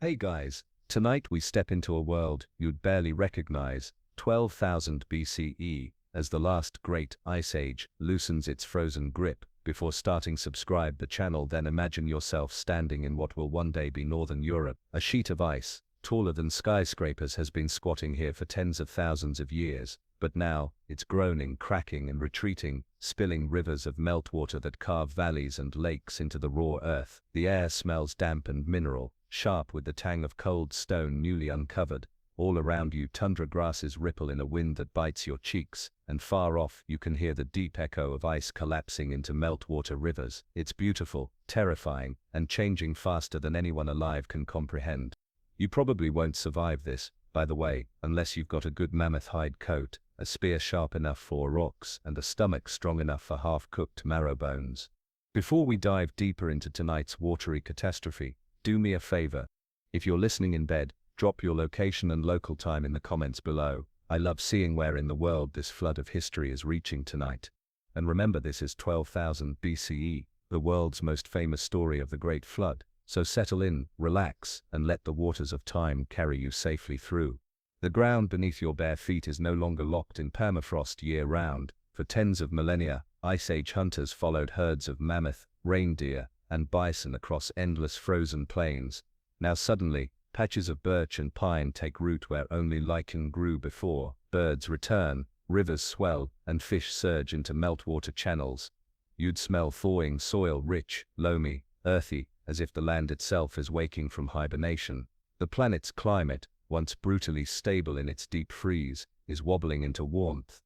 Hey guys, tonight we step into a world you'd barely recognize, 12,000 BCE, as the last great ice age loosens its frozen grip. Before starting, subscribe the channel, then imagine yourself standing in what will one day be Northern Europe. A sheet of ice, taller than skyscrapers, has been squatting here for tens of thousands of years, but now, it's groaning, cracking and retreating, spilling rivers of meltwater that carve valleys and lakes into the raw earth. The air smells damp and mineral, sharp with the tang of cold stone newly uncovered. All around you, tundra grasses ripple in a wind that bites your cheeks, and far off you can hear the deep echo of ice collapsing into meltwater rivers. It's beautiful, terrifying, and changing faster than anyone alive can comprehend. You probably won't survive this, by the way, unless you've got a good mammoth hide coat, a spear sharp enough for rocks, and a stomach strong enough for half-cooked marrow bones. Before we dive deeper into tonight's watery catastrophe, do me a favor. If you're listening in bed, drop your location and local time in the comments below. I love seeing where in the world this flood of history is reaching tonight. And remember, this is 12,000 BCE, the world's most famous story of the Great Flood. So settle in, relax, and let the waters of time carry you safely through. The ground beneath your bare feet is no longer locked in permafrost year-round. For tens of millennia, Ice Age hunters followed herds of mammoth, reindeer, and bison across endless frozen plains. Now suddenly, patches of birch and pine take root where only lichen grew before. Birds return, rivers swell, and fish surge into meltwater channels. You'd smell thawing soil, rich, loamy, earthy, as if the land itself is waking from hibernation. The planet's climate, once brutally stable in its deep freeze, is wobbling into warmth.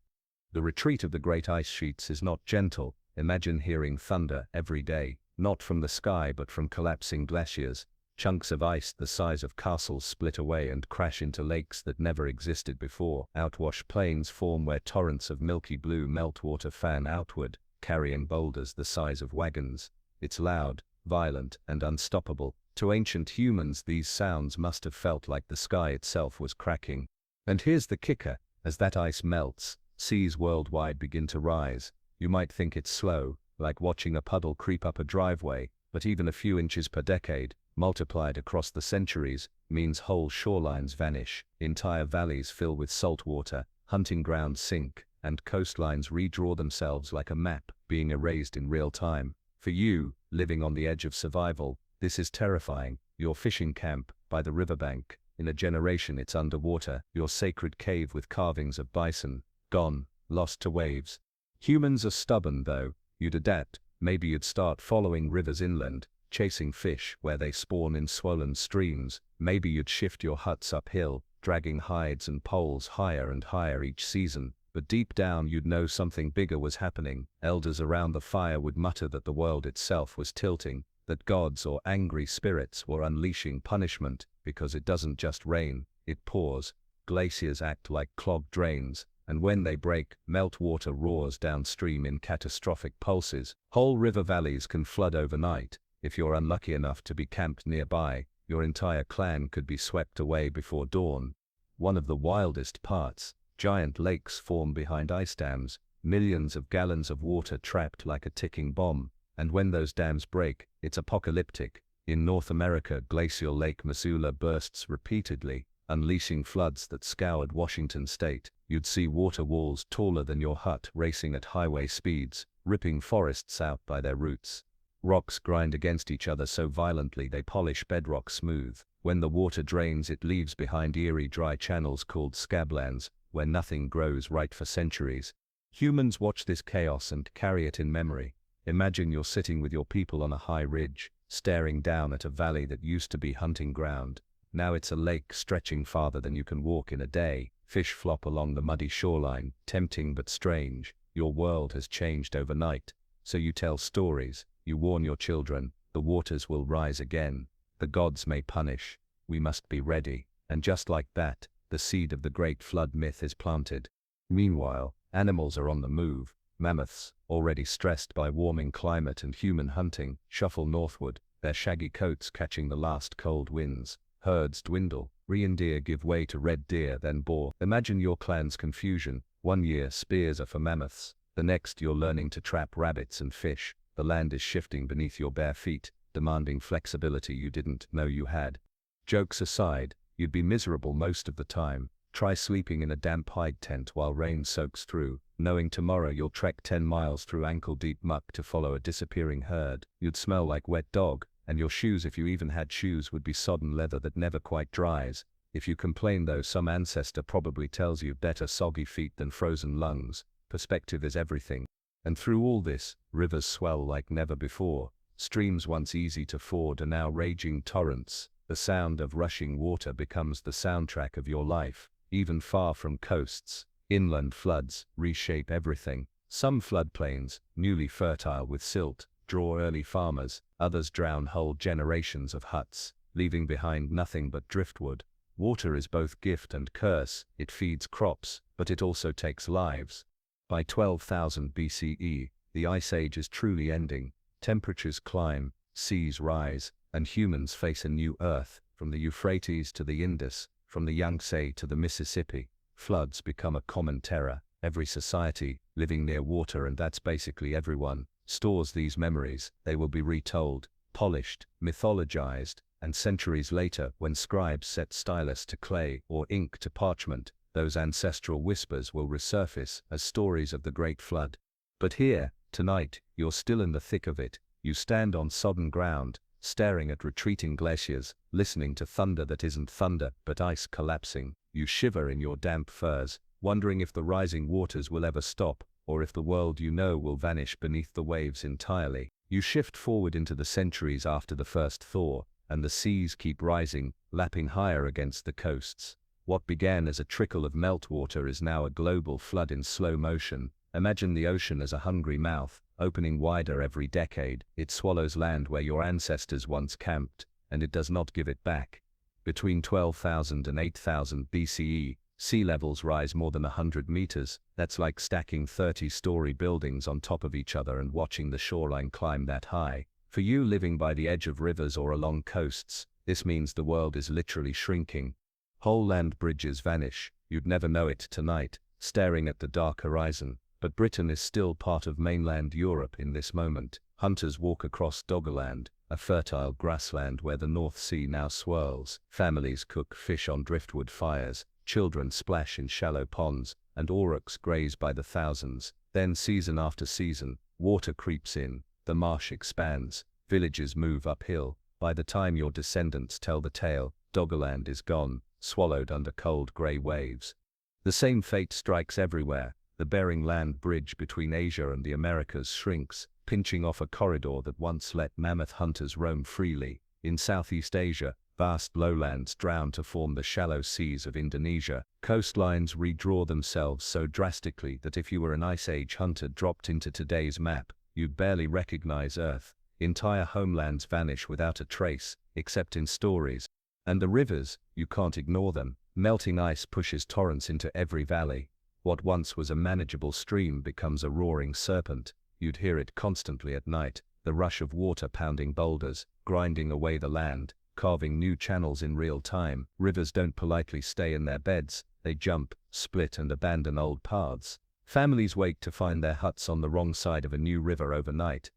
The retreat of the great ice sheets is not gentle. Imagine hearing thunder every day, not from the sky but from collapsing glaciers. Chunks of ice the size of castles split away and crash into lakes that never existed before. Outwash plains form where torrents of milky blue meltwater fan outward, carrying boulders the size of wagons. It's loud, violent, and unstoppable. To ancient humans, these sounds must have felt like the sky itself was cracking. And here's the kicker: as that ice melts, seas worldwide begin to rise. You might think it's slow, like watching a puddle creep up a driveway, but even a few inches per decade, multiplied across the centuries, means whole shorelines vanish, entire valleys fill with salt water, hunting grounds sink, and coastlines redraw themselves like a map, being erased in real time. For you, living on the edge of survival, this is terrifying. Your fishing camp, by the riverbank, in a generation it's underwater. Your sacred cave with carvings of bison, gone, lost to waves. Humans are stubborn though. You'd adapt. Maybe you'd start following rivers inland, chasing fish where they spawn in swollen streams. Maybe you'd shift your huts uphill, dragging hides and poles higher and higher each season. But deep down you'd know something bigger was happening. Elders around the fire would mutter that the world itself was tilting, that gods or angry spirits were unleashing punishment, because it doesn't just rain, it pours. Glaciers act like clogged drains, and when they break, meltwater roars downstream in catastrophic pulses. Whole river valleys can flood overnight. If you're unlucky enough to be camped nearby, your entire clan could be swept away before dawn. One of the wildest parts: giant lakes form behind ice dams, millions of gallons of water trapped like a ticking bomb. And when those dams break, it's apocalyptic. In North America, glacial Lake Missoula bursts repeatedly, unleashing floods that scoured Washington state. You'd see water walls taller than your hut racing at highway speeds, ripping forests out by their roots. Rocks grind against each other so violently they polish bedrock smooth. When the water drains, it leaves behind eerie dry channels called scablands, where nothing grows right for centuries. Humans watch this chaos and carry it in memory. Imagine you're sitting with your people on a high ridge, staring down at a valley that used to be hunting ground. Now it's a lake stretching farther than you can walk in a day. Fish flop along the muddy shoreline, tempting but strange. Your world has changed overnight. So you tell stories, you warn your children, the waters will rise again. The gods may punish. We must be ready. And just like that, the seed of the Great Flood myth is planted. Meanwhile, animals are on the move. Mammoths, already stressed by warming climate and human hunting, shuffle northward, their shaggy coats catching the last cold winds. Herds dwindle. Reindeer give way to red deer, then boar. Imagine your clan's confusion. One year spears are for mammoths. The next you're learning to trap rabbits and fish. The land is shifting beneath your bare feet, demanding flexibility you didn't know you had. Jokes aside, you'd be miserable most of the time. Try sleeping in a damp hide tent while rain soaks through, knowing tomorrow you'll trek 10 miles through ankle-deep muck to follow a disappearing herd. You'd smell like wet dog, and your shoes, if you even had shoes, would be sodden leather that never quite dries. If you complain though, some ancestor probably tells you better soggy feet than frozen lungs. Perspective is everything. And through all this, rivers swell like never before. Streams once easy to ford are now raging torrents. The sound of rushing water becomes the soundtrack of your life. Even far from coasts, inland floods reshape everything. Some floodplains, newly fertile with silt, draw early farmers. Others drown whole generations of huts, leaving behind nothing but driftwood. Water is both gift and curse. It feeds crops, but it also takes lives. By 12,000 BCE, the Ice Age is truly ending. Temperatures climb, seas rise, and humans face a new Earth. From the Euphrates to the Indus, from the Yangtze to the Mississippi, floods become a common terror. Every society living near water, and that's basically everyone, stores these memories. They will be retold, polished, mythologized, and centuries later, when scribes set stylus to clay or ink to parchment, those ancestral whispers will resurface as stories of the Great Flood. But here, tonight, you're still in the thick of it. You stand on sodden ground, staring at retreating glaciers, listening to thunder that isn't thunder but ice collapsing. You shiver in your damp furs, wondering if the rising waters will ever stop, or if the world you know will vanish beneath the waves entirely. You shift forward into the centuries after the first thaw, and the seas keep rising, lapping higher against the coasts. What began as a trickle of meltwater is now a global flood in slow motion. Imagine the ocean as a hungry mouth, opening wider every decade. It swallows land where your ancestors once camped, and it does not give it back. Between 12,000 and 8,000 BCE, sea levels rise more than 100 meters. That's like stacking 30-story buildings on top of each other and watching the shoreline climb that high. For you living by the edge of rivers or along coasts, this means the world is literally shrinking. Whole land bridges vanish. You'd never know it tonight, staring at the dark horizon. But Britain is still part of mainland Europe in this moment. Hunters walk across Doggerland, a fertile grassland where the North Sea now swirls. Families cook fish on driftwood fires, children splash in shallow ponds, and aurochs graze by the thousands. Then season after season, water creeps in, the marsh expands, villages move uphill. By the time your descendants tell the tale, Doggerland is gone, swallowed under cold grey waves. The same fate strikes everywhere. The Bering Land Bridge between Asia and the Americas shrinks, pinching off a corridor that once let mammoth hunters roam freely. In Southeast Asia, vast lowlands drown to form the shallow seas of Indonesia. Coastlines redraw themselves so drastically that if you were an Ice Age hunter dropped into today's map, you'd barely recognize Earth. Entire homelands vanish without a trace, except in stories. And the rivers, you can't ignore them. Melting ice pushes torrents into every valley. What once was a manageable stream becomes a roaring serpent. You'd hear it constantly at night, the rush of water pounding boulders, grinding away the land, carving new channels in real time. Rivers don't politely stay in their beds, they jump, split and abandon old paths. Families wake to find their huts on the wrong side of a new river overnight.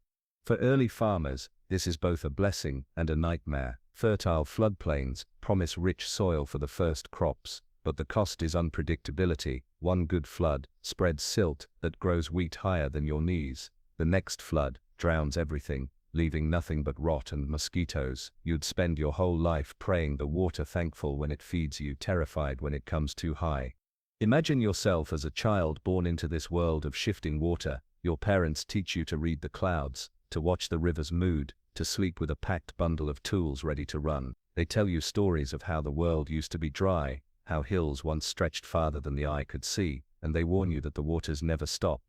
For early farmers, this is both a blessing and a nightmare. Fertile floodplains promise rich soil for the first crops, but the cost is unpredictability. One good flood spreads silt that grows wheat higher than your knees. The next flood drowns everything, leaving nothing but rot and mosquitoes. You'd spend your whole life praying the water, thankful when it feeds you, terrified when it comes too high. Imagine yourself as a child born into this world of shifting water. Your parents teach you to read the clouds, to watch the river's mood, to sleep with a packed bundle of tools ready to run. They tell you stories of how the world used to be dry, how hills once stretched farther than the eye could see, and they warn you that the waters never stop.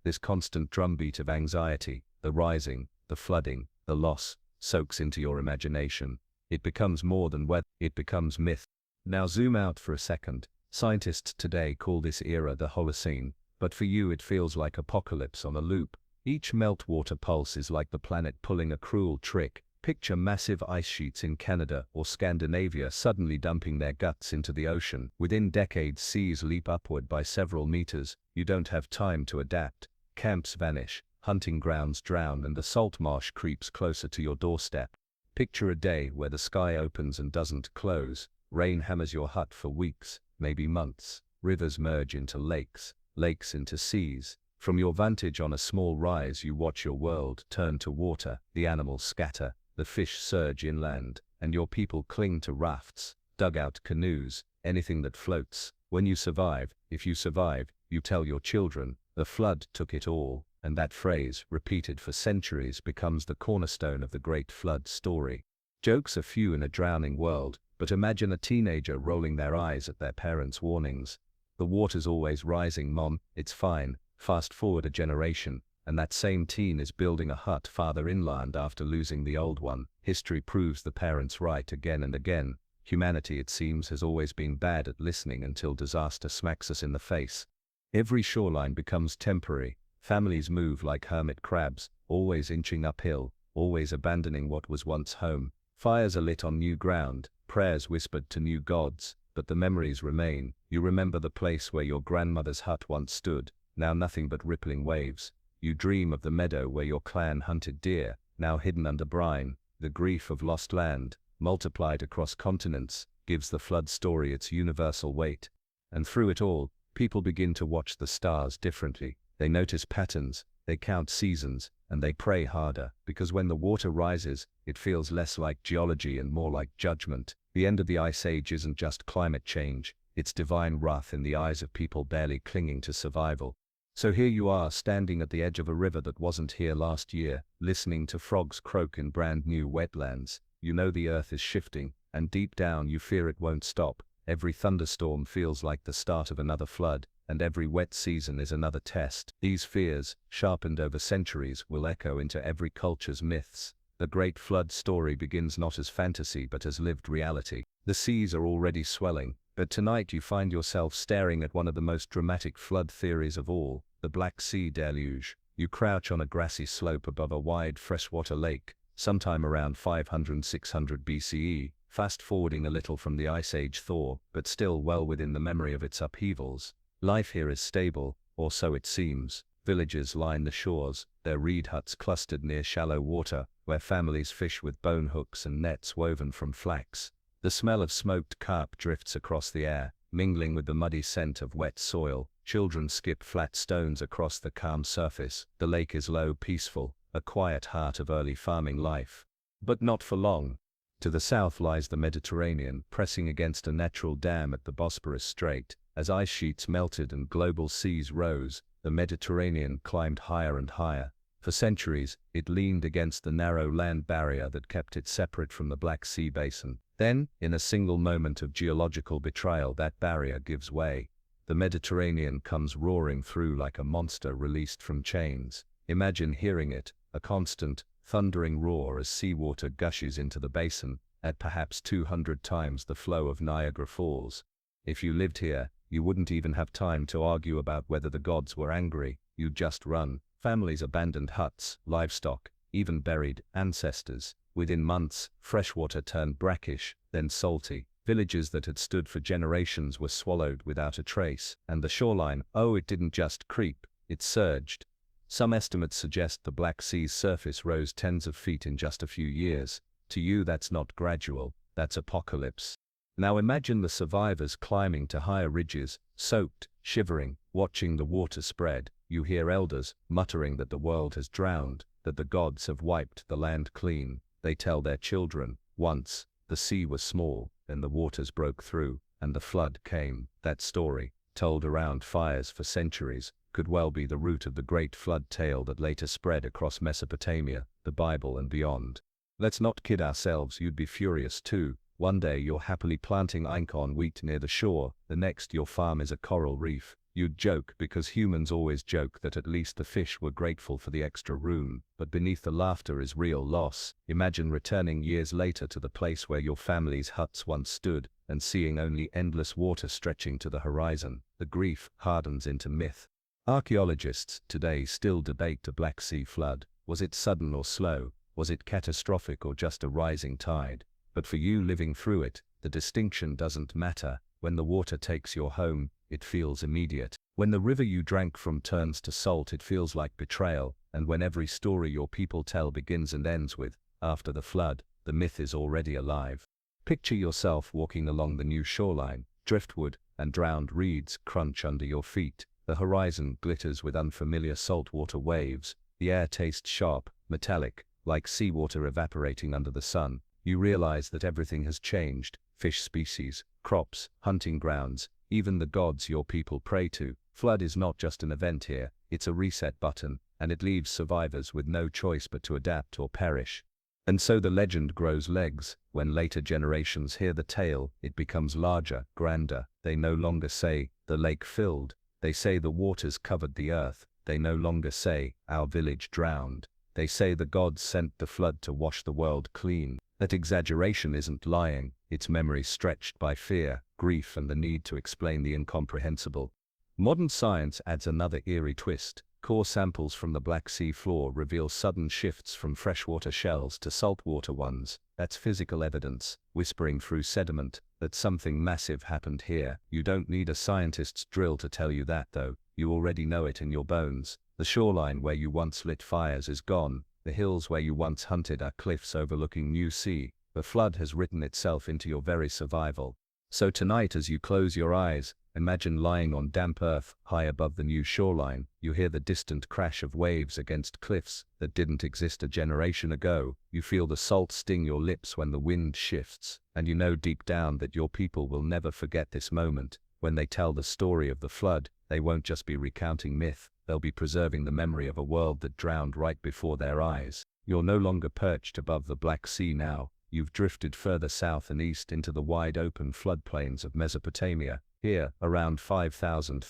This constant drumbeat of anxiety, the rising, the flooding, the loss, soaks into your imagination. It becomes more than weather, it becomes myth. Now zoom out for a second. Scientists today call this era the Holocene, but for you it feels like apocalypse on a loop. Each meltwater pulse is like the planet pulling a cruel trick. Picture massive ice sheets in Canada or Scandinavia suddenly dumping their guts into the ocean. Within decades, seas leap upward by several meters. You don't have time to adapt. Camps vanish, hunting grounds drown, and the salt marsh creeps closer to your doorstep. Picture a day where the sky opens and doesn't close. Rain hammers your hut for weeks, maybe months. Rivers merge into lakes, lakes into seas. From your vantage on a small rise, you watch your world turn to water. The animals scatter, the fish surge inland, and your people cling to rafts, dugout canoes, anything that floats. When you survive, if you survive, you tell your children, the flood took it all, and that phrase, repeated for centuries, becomes the cornerstone of the great flood story. Jokes are few in a drowning world, but imagine a teenager rolling their eyes at their parents' warnings. The water's always rising, Mom, it's fine. Fast forward a generation, and that same teen is building a hut farther inland after losing the old one. History proves the parents right again and again. Humanity, it seems, has always been bad at listening until disaster smacks us in the face. Every shoreline becomes temporary. Families move like hermit crabs, always inching uphill, always abandoning what was once home. Fires are lit on new ground, prayers whispered to new gods, but the memories remain. You remember the place where your grandmother's hut once stood, now nothing but rippling waves. You dream of the meadow where your clan hunted deer, now hidden under brine. The grief of lost land, multiplied across continents, gives the flood story its universal weight. And through it all, people begin to watch the stars differently. They notice patterns, they count seasons, and they pray harder, because when the water rises, it feels less like geology and more like judgment. The end of the Ice Age isn't just climate change, it's divine wrath in the eyes of people barely clinging to survival. So here you are, standing at the edge of a river that wasn't here last year, listening to frogs croak in brand new wetlands. You know the earth is shifting, and deep down you fear it won't stop. Every thunderstorm feels like the start of another flood, and every wet season is another test. These fears, sharpened over centuries, will echo into every culture's myths. The great flood story begins not as fantasy but as lived reality. The seas are already swelling, but tonight you find yourself staring at one of the most dramatic flood theories of all, the Black Sea deluge. You crouch on a grassy slope above a wide freshwater lake, sometime around 500–600 BCE, fast-forwarding a little from the Ice Age thaw, but still well within the memory of its upheavals. Life here is stable, or so it seems. Villages line the shores, their reed huts clustered near shallow water, where families fish with bone hooks and nets woven from flax. The smell of smoked carp drifts across the air, mingling with the muddy scent of wet soil. Children skip flat stones across the calm surface. The lake is low, peaceful, a quiet heart of early farming life. But not for long. To the south lies the Mediterranean, pressing against a natural dam at the Bosporus Strait. As ice sheets melted and global seas rose, the Mediterranean climbed higher and higher. For centuries, it leaned against the narrow land barrier that kept it separate from the Black Sea basin. Then, in a single moment of geological betrayal, that barrier gives way. The Mediterranean comes roaring through like a monster released from chains. Imagine hearing it, a constant, thundering roar as seawater gushes into the basin, at perhaps 200 times the flow of Niagara Falls. If you lived here, you wouldn't even have time to argue about whether the gods were angry. You'd just run. Families abandoned huts, livestock, even buried ancestors. Within months, freshwater turned brackish, then salty. Villages that had stood for generations were swallowed without a trace. And the shoreline, oh, it didn't just creep, it surged. Some estimates suggest the Black Sea's surface rose tens of feet in just a few years. To you, that's not gradual, that's apocalypse. Now imagine the survivors climbing to higher ridges, soaked, shivering, watching the water spread. You hear elders muttering that the world has drowned, that the gods have wiped the land clean. They tell their children, once, the sea was small, then the waters broke through, and the flood came. That story, told around fires for centuries, could well be the root of the great flood tale that later spread across Mesopotamia, the Bible and beyond. Let's not kid ourselves, you'd be furious too. One day you're happily planting einkorn wheat near the shore, the next your farm is a coral reef. You'd joke, because humans always joke, that at least the fish were grateful for the extra room, but beneath the laughter is real loss. Imagine returning years later to the place where your family's huts once stood, and seeing only endless water stretching to the horizon. The grief hardens into myth. Archaeologists today still debate the Black Sea flood. Was it sudden or slow? Was it catastrophic or just a rising tide? But for you living through it, the distinction doesn't matter. When the water takes your home, it feels immediate. When the river you drank from turns to salt, it feels like betrayal. And when every story your people tell begins and ends with, after the flood, the myth is already alive. Picture yourself walking along the new shoreline. Driftwood and drowned reeds crunch under your feet. The horizon glitters with unfamiliar saltwater waves. The air tastes sharp, metallic, like seawater evaporating under the sun. You realize that everything has changed. Fish species, crops, hunting grounds, even the gods your people pray to. Flood is not just an event here, it's a reset button, and it leaves survivors with no choice but to adapt or perish. And so the legend grows legs. When later generations hear the tale, it becomes larger, grander. They no longer say, "The lake filled." They say, "The waters covered the earth." They no longer say, "Our village drowned." They say, "The gods sent the flood to wash the world clean." That exaggeration isn't lying, it's memory stretched by fear, grief, and the need to explain the incomprehensible. Modern science adds another eerie twist. Core samples from the Black Sea floor reveal sudden shifts from freshwater shells to saltwater ones. That's physical evidence, whispering through sediment, that something massive happened here. You don't need a scientist's drill to tell you that, though. You already know it in your bones. The shoreline where you once lit fires is gone. The hills where you once hunted are cliffs overlooking new sea. The flood has written itself into your very survival. So tonight, as you close your eyes, imagine lying on damp earth, high above the new shoreline. You hear the distant crash of waves against cliffs that didn't exist a generation ago. You feel the salt sting your lips when the wind shifts, and you know deep down that your people will never forget this moment. When they tell the story of the flood, they won't just be recounting myth, they'll be preserving the memory of a world that drowned right before their eyes. You're no longer perched above the Black Sea now. You've drifted further south and east into the wide-open floodplains of Mesopotamia. Here, around 3000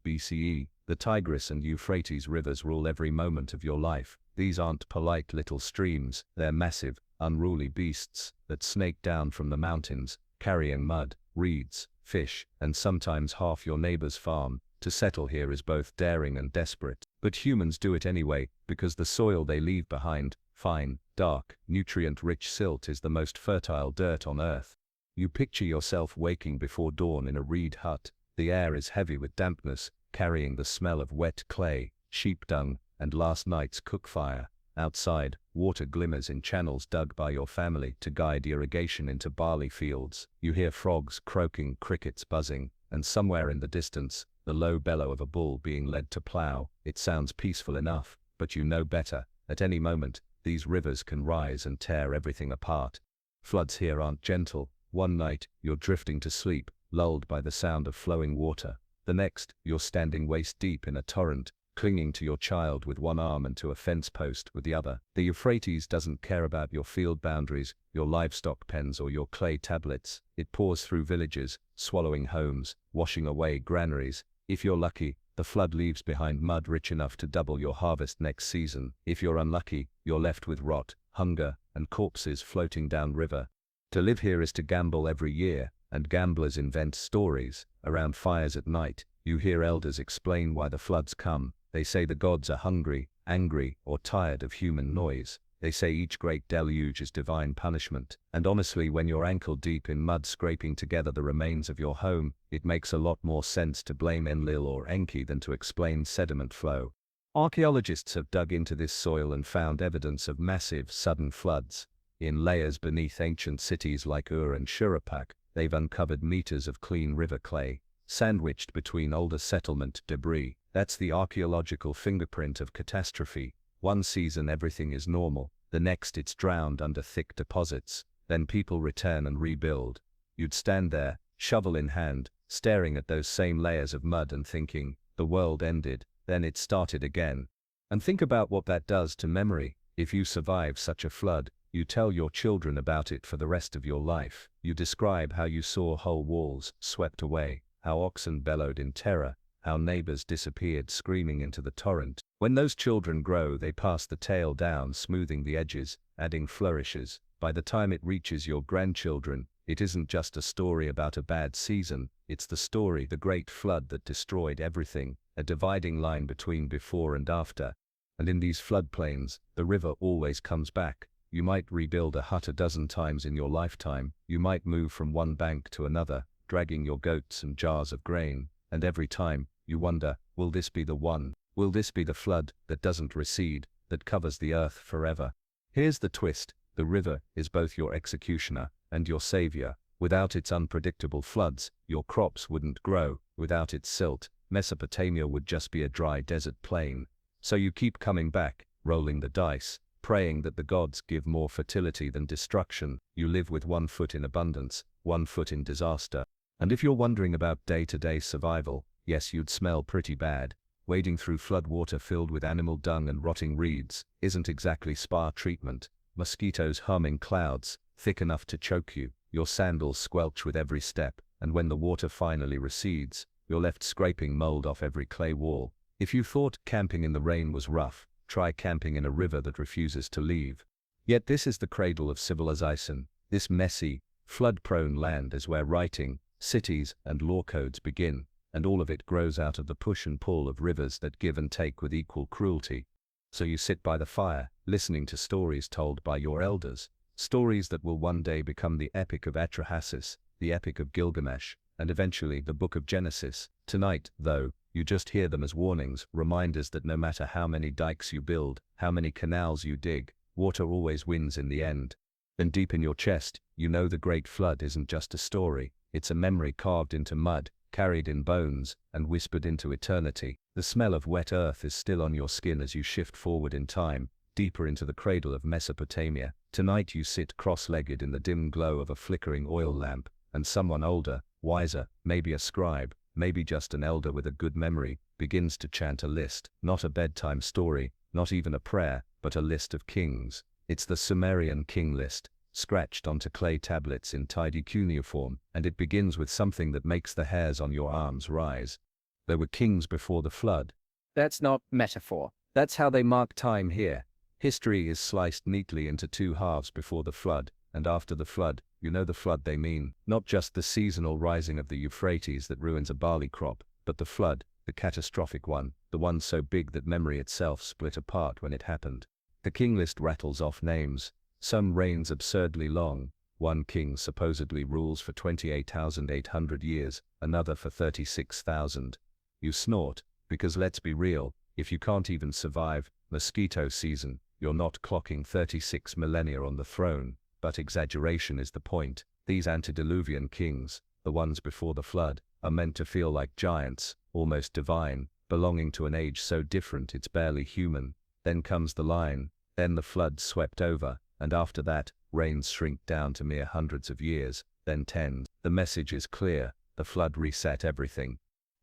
BCE, the Tigris and Euphrates rivers rule every moment of your life. These aren't polite little streams, they're massive, unruly beasts that snake down from the mountains, carrying mud, reeds, fish, and sometimes half your neighbor's farm. To settle here is both daring and desperate. But humans do it anyway, because the soil they leave behind, fine, dark, nutrient-rich silt, is the most fertile dirt on earth. You picture yourself waking before dawn in a reed hut. The air is heavy with dampness, carrying the smell of wet clay, sheep dung, and last night's cook fire. Outside, water glimmers in channels dug by your family to guide irrigation into barley fields. You hear frogs croaking, crickets buzzing, and somewhere in the distance, the low bellow of a bull being led to plow. It sounds peaceful enough, but you know better. At any moment, these rivers can rise and tear everything apart. Floods here aren't gentle. One night, you're drifting to sleep, lulled by the sound of flowing water. The next, you're standing waist deep in a torrent, clinging to your child with one arm and to a fence post with the other. The Euphrates doesn't care about your field boundaries, your livestock pens, or your clay tablets. It pours through villages, swallowing homes, washing away granaries. If you're lucky, the flood leaves behind mud rich enough to double your harvest next season. If you're unlucky, you're left with rot, hunger, and corpses floating downriver. To live here is to gamble every year, and gamblers invent stories. Around fires at night, you hear elders explain why the floods come. They say the gods are hungry, angry, or tired of human noise. They say each great deluge is divine punishment. And honestly, when you're ankle deep in mud scraping together the remains of your home, it makes a lot more sense to blame Enlil or Enki than to explain sediment flow. Archaeologists have dug into this soil and found evidence of massive, sudden floods. In layers beneath ancient cities like Ur and Shuruppak, they've uncovered meters of clean river clay, sandwiched between older settlement debris. That's the archaeological fingerprint of catastrophe. One season everything is normal, the next it's drowned under thick deposits. Then people return and rebuild. You'd stand there, shovel in hand, staring at those same layers of mud and thinking, the world ended, then it started again. And think about what that does to memory. If you survive such a flood, you tell your children about it for the rest of your life. You describe how you saw whole walls swept away, how oxen bellowed in terror, how neighbors disappeared screaming into the torrent. When those children grow, they pass the tale down, smoothing the edges, adding flourishes. By the time it reaches your grandchildren, it isn't just a story about a bad season, it's the story, the great flood that destroyed everything, a dividing line between before and after. And in these floodplains, the river always comes back. You might rebuild a hut a dozen times in your lifetime. You might move from one bank to another, dragging your goats and jars of grain. And every time, you wonder, will this be the one? Will this be the flood that doesn't recede, that covers the earth forever? Here's the twist. The river is both your executioner and your savior. Without its unpredictable floods, your crops wouldn't grow. Without its silt, Mesopotamia would just be a dry desert plain. So you keep coming back, rolling the dice, praying that the gods give more fertility than destruction. You live with 1 foot in abundance, 1 foot in disaster. And if you're wondering about day-to-day survival, yes, you'd smell pretty bad. Wading through floodwater filled with animal dung and rotting reeds isn't exactly spa treatment. Mosquitoes hum in clouds, thick enough to choke you. Your sandals squelch with every step, and when the water finally recedes, you're left scraping mold off every clay wall. If you thought camping in the rain was rough, try camping in a river that refuses to leave. Yet this is the cradle of civilization. This messy, flood-prone land is where writing, cities, and law codes begin, and all of it grows out of the push and pull of rivers that give and take with equal cruelty. So you sit by the fire, listening to stories told by your elders, stories that will one day become the Epic of Atrahasis, the Epic of Gilgamesh, and eventually the Book of Genesis. Tonight, though, you just hear them as warnings, reminders that no matter how many dikes you build, how many canals you dig, water always wins in the end. Then deep in your chest, you know the Great Flood isn't just a story, it's a memory carved into mud, carried in bones, and whispered into eternity. The smell of wet earth is still on your skin as you shift forward in time, deeper into the cradle of Mesopotamia. Tonight you sit cross-legged in the dim glow of a flickering oil lamp, and someone older, wiser, maybe a scribe, maybe just an elder with a good memory, begins to chant a list, not a bedtime story, not even a prayer, but a list of kings. It's the Sumerian king list, scratched onto clay tablets in tidy cuneiform, and it begins with something that makes the hairs on your arms rise. There were kings before the flood. That's not metaphor. That's how they mark time here. History is sliced neatly into 2 halves before the flood, and after the flood. You know the flood they mean, not just the seasonal rising of the Euphrates that ruins a barley crop, but the flood, the catastrophic one, the one so big that memory itself split apart when it happened. The king list rattles off names. Some reigns absurdly long. One king supposedly rules for 28,800 years, another for 36,000. You snort, because let's be real, if you can't even survive mosquito season, you're not clocking 36 millennia on the throne. But exaggeration is the point. These antediluvian kings, the ones before the flood, are meant to feel like giants, almost divine, belonging to an age so different it's barely human. Then comes the line, then the flood swept over, and after that, reigns shrink down to mere hundreds of years, then tens. The message is clear, the flood reset everything.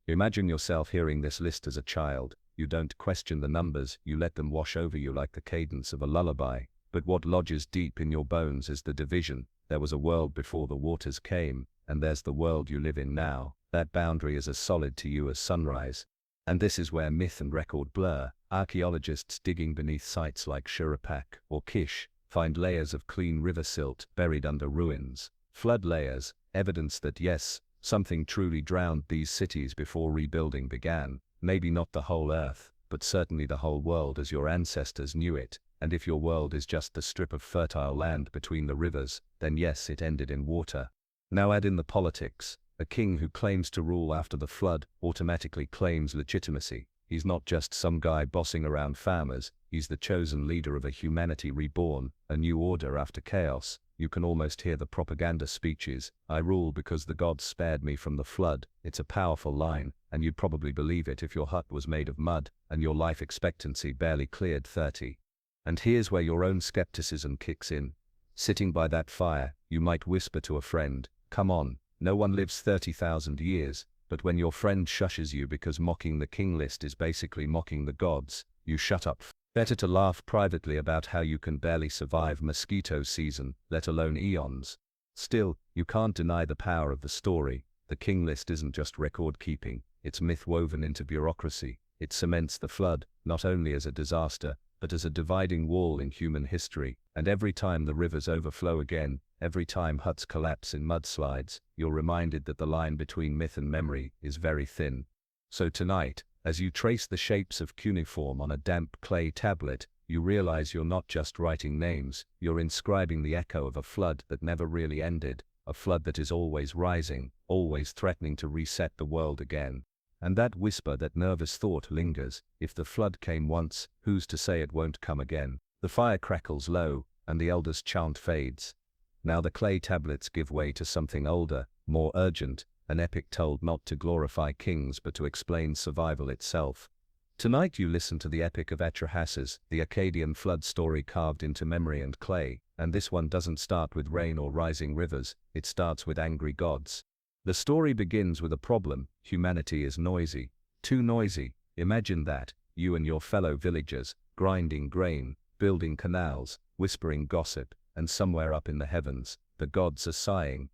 Imagine yourself hearing this list as a child. You don't question the numbers, you let them wash over you like the cadence of a lullaby. But what lodges deep in your bones is the division. There was a world before the waters came, and there's the world you live in now. That boundary is as solid to you as sunrise. And this is where myth and record blur. Archaeologists digging beneath sites like Shurapak or Kish find layers of clean river silt buried under ruins. Flood layers, evidence that yes, something truly drowned these cities before rebuilding began. Maybe not the whole earth, but certainly the whole world as your ancestors knew it. And if your world is just the strip of fertile land between the rivers, then yes, it ended in water. Now add in the politics. A king who claims to rule after the flood automatically claims legitimacy. He's not just some guy bossing around farmers, he's the chosen leader of a humanity reborn, a new order after chaos. You can almost hear the propaganda speeches. I rule because the gods spared me from the flood. It's a powerful line, and you'd probably believe it if your hut was made of mud, and your life expectancy barely cleared 30. And here's where your own skepticism kicks in. Sitting by that fire, you might whisper to a friend, "Come on, no one lives 30,000 years." But when your friend shushes you because mocking the king list is basically mocking the gods, you shut up. Better to laugh privately about how you can barely survive mosquito season, let alone eons. Still, you can't deny the power of the story. The king list isn't just record keeping, it's myth woven into bureaucracy. It cements the flood, not only as a disaster, but as a dividing wall in human history. And every time the rivers overflow again, every time huts collapse in mudslides, you're reminded that the line between myth and memory is very thin. So tonight, as you trace the shapes of cuneiform on a damp clay tablet, you realize you're not just writing names, you're inscribing the echo of a flood that never really ended, a flood that is always rising, always threatening to reset the world again. And that whisper, that nervous thought lingers. If the flood came once, who's to say it won't come again? The fire crackles low, and the elder's chant fades. Now the clay tablets give way to something older, more urgent, an epic told not to glorify kings but to explain survival itself. Tonight you listen to the epic of Atrahasis, the Akkadian flood story carved into memory and clay, and this one doesn't start with rain or rising rivers, it starts with angry gods. The story begins with a problem: humanity is noisy. Too noisy. Imagine that, you and your fellow villagers, grinding grain, building canals, whispering gossip, and somewhere up in the heavens, the gods are sighing.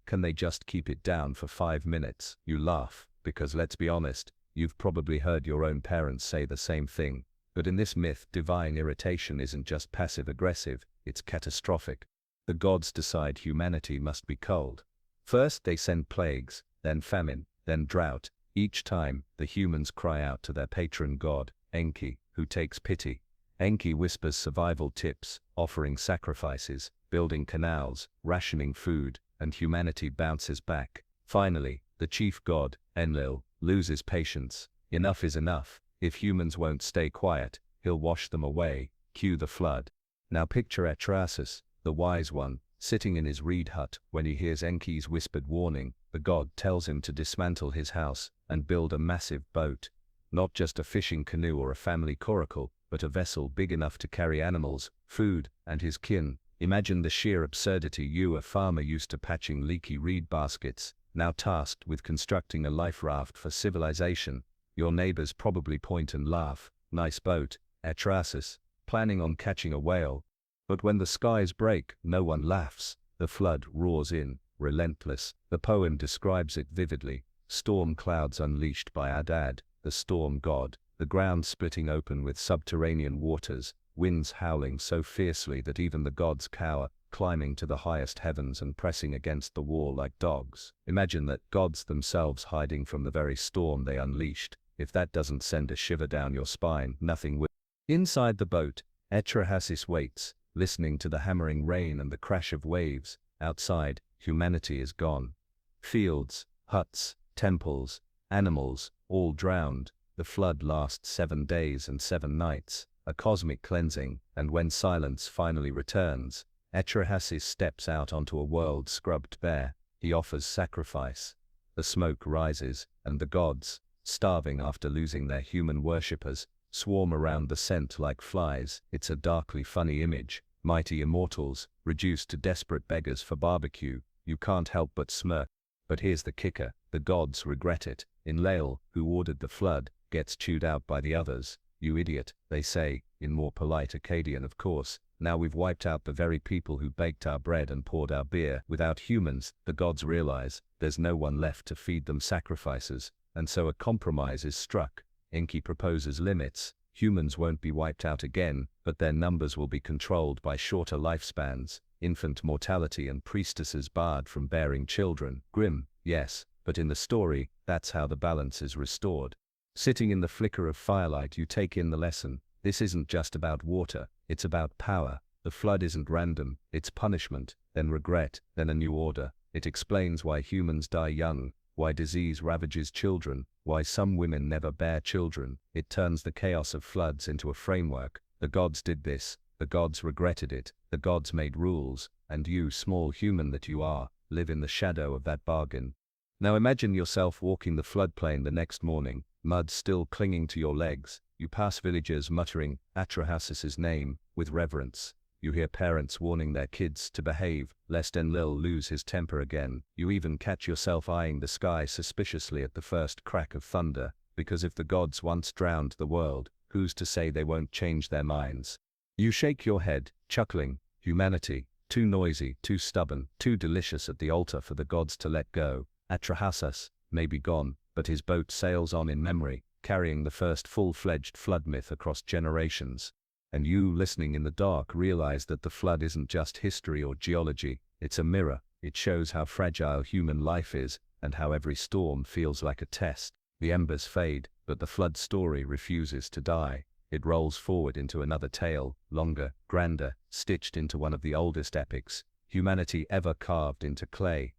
Can they just keep it down for 5 minutes? You laugh, because let's be honest, you've probably heard your own parents say the same thing. But in this myth, divine irritation isn't just passive-aggressive, it's catastrophic. The gods decide humanity must be cold. First they send plagues, then famine, then drought. Each time, the humans cry out to their patron god, Enki, who takes pity. Enki whispers survival tips, offering sacrifices, building canals, rationing food, and humanity bounces back. Finally, the chief god, Enlil, loses patience. Enough is enough. If humans won't stay quiet, he'll wash them away. Cue the flood. Now picture Atrahasis, the wise one, sitting in his reed hut when he hears Enki's whispered warning. The god tells him to dismantle his house and build a massive boat. Not just a fishing canoe or a family coracle, but a vessel big enough to carry animals, food, and his kin. Imagine the sheer absurdity. You, a farmer used to patching leaky reed baskets, now tasked with constructing a life raft for civilization. Your neighbors probably point and laugh. Nice boat, Atrahasis, planning on catching a whale. But when the skies break, no one laughs. The flood roars in, relentless. The poem describes it vividly. Storm clouds unleashed by Adad, the storm god, the ground splitting open with subterranean waters, winds howling so fiercely that even the gods cower, climbing to the highest heavens and pressing against the wall like dogs. Imagine that, gods themselves hiding from the very storm they unleashed. If that doesn't send a shiver down your spine, nothing will. Inside the boat, Atrahasis waits, listening to the hammering rain and the crash of waves. Outside, humanity is gone. Fields, huts, temples, animals, all drowned. The flood lasts 7 days and 7 nights, a cosmic cleansing, and when silence finally returns, Atrahasis steps out onto a world scrubbed bare. He offers sacrifice. The smoke rises, and the gods, starving after losing their human worshippers, swarm around the scent like flies. It's a darkly funny image. Mighty immortals, reduced to desperate beggars for barbecue. You can't help but smirk. But here's the kicker, the gods regret it. Enlil, who ordered the flood, gets chewed out by the others. You idiot, they say, in more polite Akkadian of course. Now we've wiped out the very people who baked our bread and poured our beer. Without humans, the gods realize, there's no one left to feed them sacrifices, and so a compromise is struck. Enki proposes limits. Humans won't be wiped out again, but their numbers will be controlled by shorter lifespans, infant mortality and priestesses barred from bearing children. Grim, yes, but in the story, that's how the balance is restored. Sitting in the flicker of firelight, you take in the lesson. This isn't just about water, it's about power. The flood isn't random, it's punishment, then regret, then a new order. It explains why humans die young, why disease ravages children, why some women never bear children. It turns the chaos of floods into a framework. The gods did this, the gods regretted it, the gods made rules, and you, small human that you are, live in the shadow of that bargain. Now imagine yourself walking the floodplain the next morning, mud still clinging to your legs. You pass villagers muttering Atrahasis's name with reverence. You hear parents warning their kids to behave, lest Enlil lose his temper again. You even catch yourself eyeing the sky suspiciously at the first crack of thunder, because if the gods once drowned the world, who's to say they won't change their minds? You shake your head, chuckling. Humanity, too noisy, too stubborn, too delicious at the altar for the gods to let go. Atrahasis may be gone, but his boat sails on in memory, carrying the first full-fledged flood myth across generations. And you, listening in the dark, realize that the flood isn't just history or geology, it's a mirror. It shows how fragile human life is, and how every storm feels like a test. The embers fade, but the flood story refuses to die. It rolls forward into another tale, longer, grander, stitched into one of the oldest epics humanity ever carved into clay.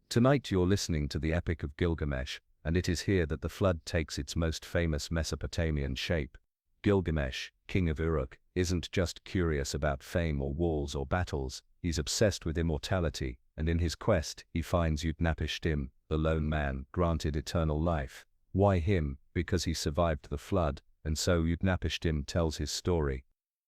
Tonight you're listening to the Epic of Gilgamesh, and it is here that the flood takes its most famous Mesopotamian shape. Gilgamesh, king of Uruk, isn't just curious about fame or wars or battles, he's obsessed with immortality, and in his quest, he finds Utnapishtim, the lone man, granted eternal life. Why him? Because he survived the flood, and so Utnapishtim tells his story.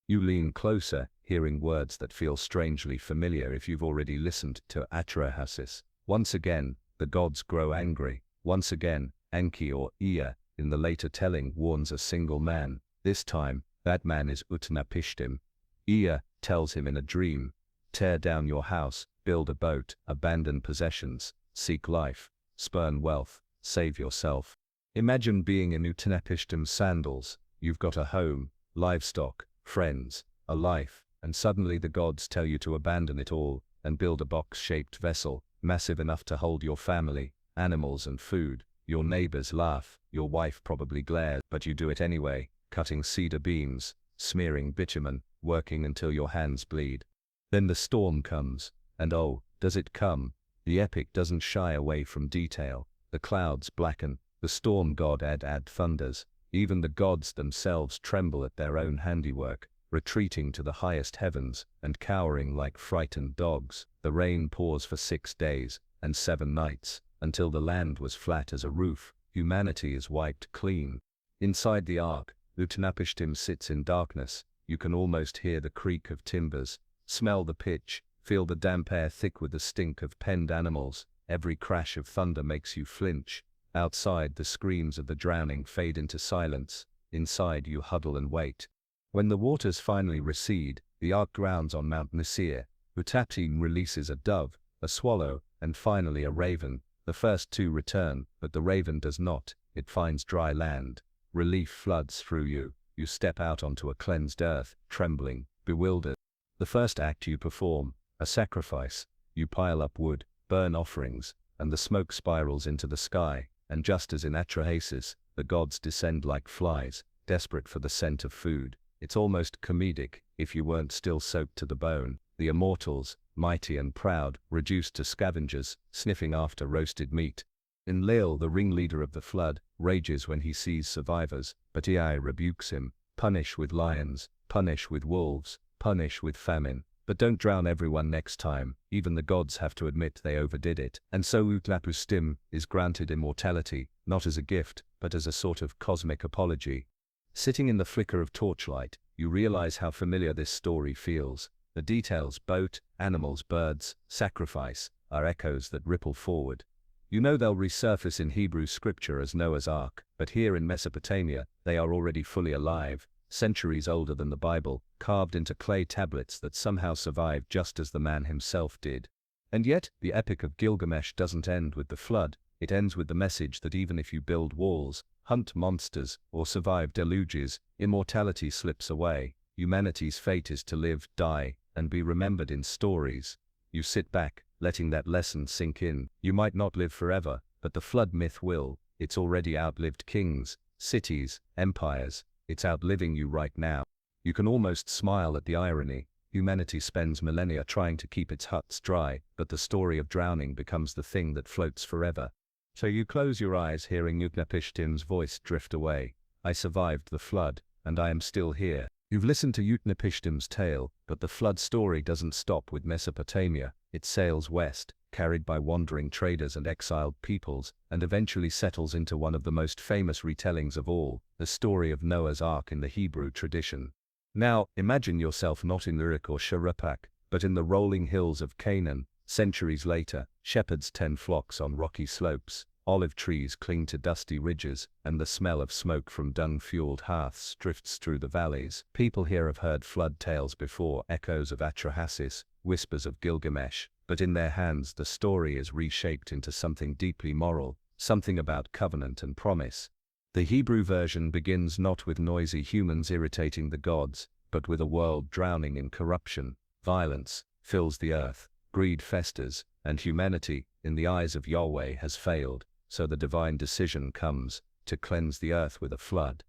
You lean closer, hearing words that feel strangely familiar if you've already listened to Atrahasis. Once again, the gods grow angry. Once again, Enki or Ea, in the later telling, warns a single man. This time, that man is Utnapishtim. Ea tells him in a dream, tear down your house, build a boat, abandon possessions, seek life, spurn wealth, save yourself. Imagine being in Utnapishtim's sandals. You've got a home, livestock, friends, a life, and suddenly the gods tell you to abandon it all and build a box-shaped vessel, massive enough to hold your family, animals and food. Your neighbors laugh, your wife probably glares, but you do it anyway, cutting cedar beams, smearing bitumen, working until your hands bleed. Then the storm comes, and oh, does it come? The epic doesn't shy away from detail. The clouds blacken, the storm god Ad thunders. Even the gods themselves tremble at their own handiwork, retreating to the highest heavens and cowering like frightened dogs. The rain pours for 6 days and 7 nights, until the land was flat as a roof. Humanity is wiped clean. Inside the ark, Utnapishtim sits in darkness. You can almost hear the creak of timbers, smell the pitch, feel the damp air thick with the stink of penned animals. Every crash of thunder makes you flinch. Outside, the screams of the drowning fade into silence. Inside, you huddle and wait. When the waters finally recede, the ark grounds on Mount Nisir. Utnapishtim releases a dove, a swallow, and finally a raven. The first 2 return, but the raven does not. It finds dry land. Relief floods through you. You step out onto a cleansed earth, trembling, bewildered. The first act you perform, a sacrifice. You pile up wood, burn offerings, and the smoke spirals into the sky. And just as in Atrahasis, the gods descend like flies, desperate for the scent of food. It's almost comedic, if you weren't still soaked to the bone. The immortals, mighty and proud, reduced to scavengers, sniffing after roasted meat. Enlil, the ringleader of the flood, rages when he sees survivors, but Ea rebukes him. Punish with lions, punish with wolves, punish with famine. But don't drown everyone next time. Even the gods have to admit they overdid it. And so Utnapishtim is granted immortality, not as a gift, but as a sort of cosmic apology. Sitting in the flicker of torchlight, you realize how familiar this story feels. The details, boat, animals, birds, sacrifice, are echoes that ripple forward. You know they'll resurface in Hebrew scripture as Noah's Ark, but here in Mesopotamia, they are already fully alive. Centuries older than the Bible, carved into clay tablets that somehow survived just as the man himself did. And yet, the Epic of Gilgamesh doesn't end with the flood. It ends with the message that even if you build walls, hunt monsters, or survive deluges, immortality slips away. Humanity's fate is to live, die, and be remembered in stories. You sit back, letting that lesson sink in. You might not live forever, but the flood myth will. It's already outlived kings, cities, empires. It's outliving you right now. You can almost smile at the irony. Humanity spends millennia trying to keep its huts dry, but the story of drowning becomes the thing that floats forever. So you close your eyes, hearing Utnapishtim's voice drift away. I survived the flood, and I am still here. You've listened to Utnapishtim's tale, but the flood story doesn't stop with Mesopotamia. It sails west, carried by wandering traders and exiled peoples, and eventually settles into one of the most famous retellings of all, the story of Noah's Ark in the Hebrew tradition. Now, imagine yourself not in Uruk or Shuruppak, but in the rolling hills of Canaan. Centuries later, shepherds tend flocks on rocky slopes, olive trees cling to dusty ridges, and the smell of smoke from dung-fueled hearths drifts through the valleys. People here have heard flood tales before, echoes of Atrahasis, whispers of Gilgamesh, but in their hands the story is reshaped into something deeply moral, something about covenant and promise. The Hebrew version begins not with noisy humans irritating the gods, but with a world drowning in corruption. Violence fills the earth, greed festers, and humanity, in the eyes of Yahweh, has failed. So the divine decision comes, to cleanse the earth with a flood.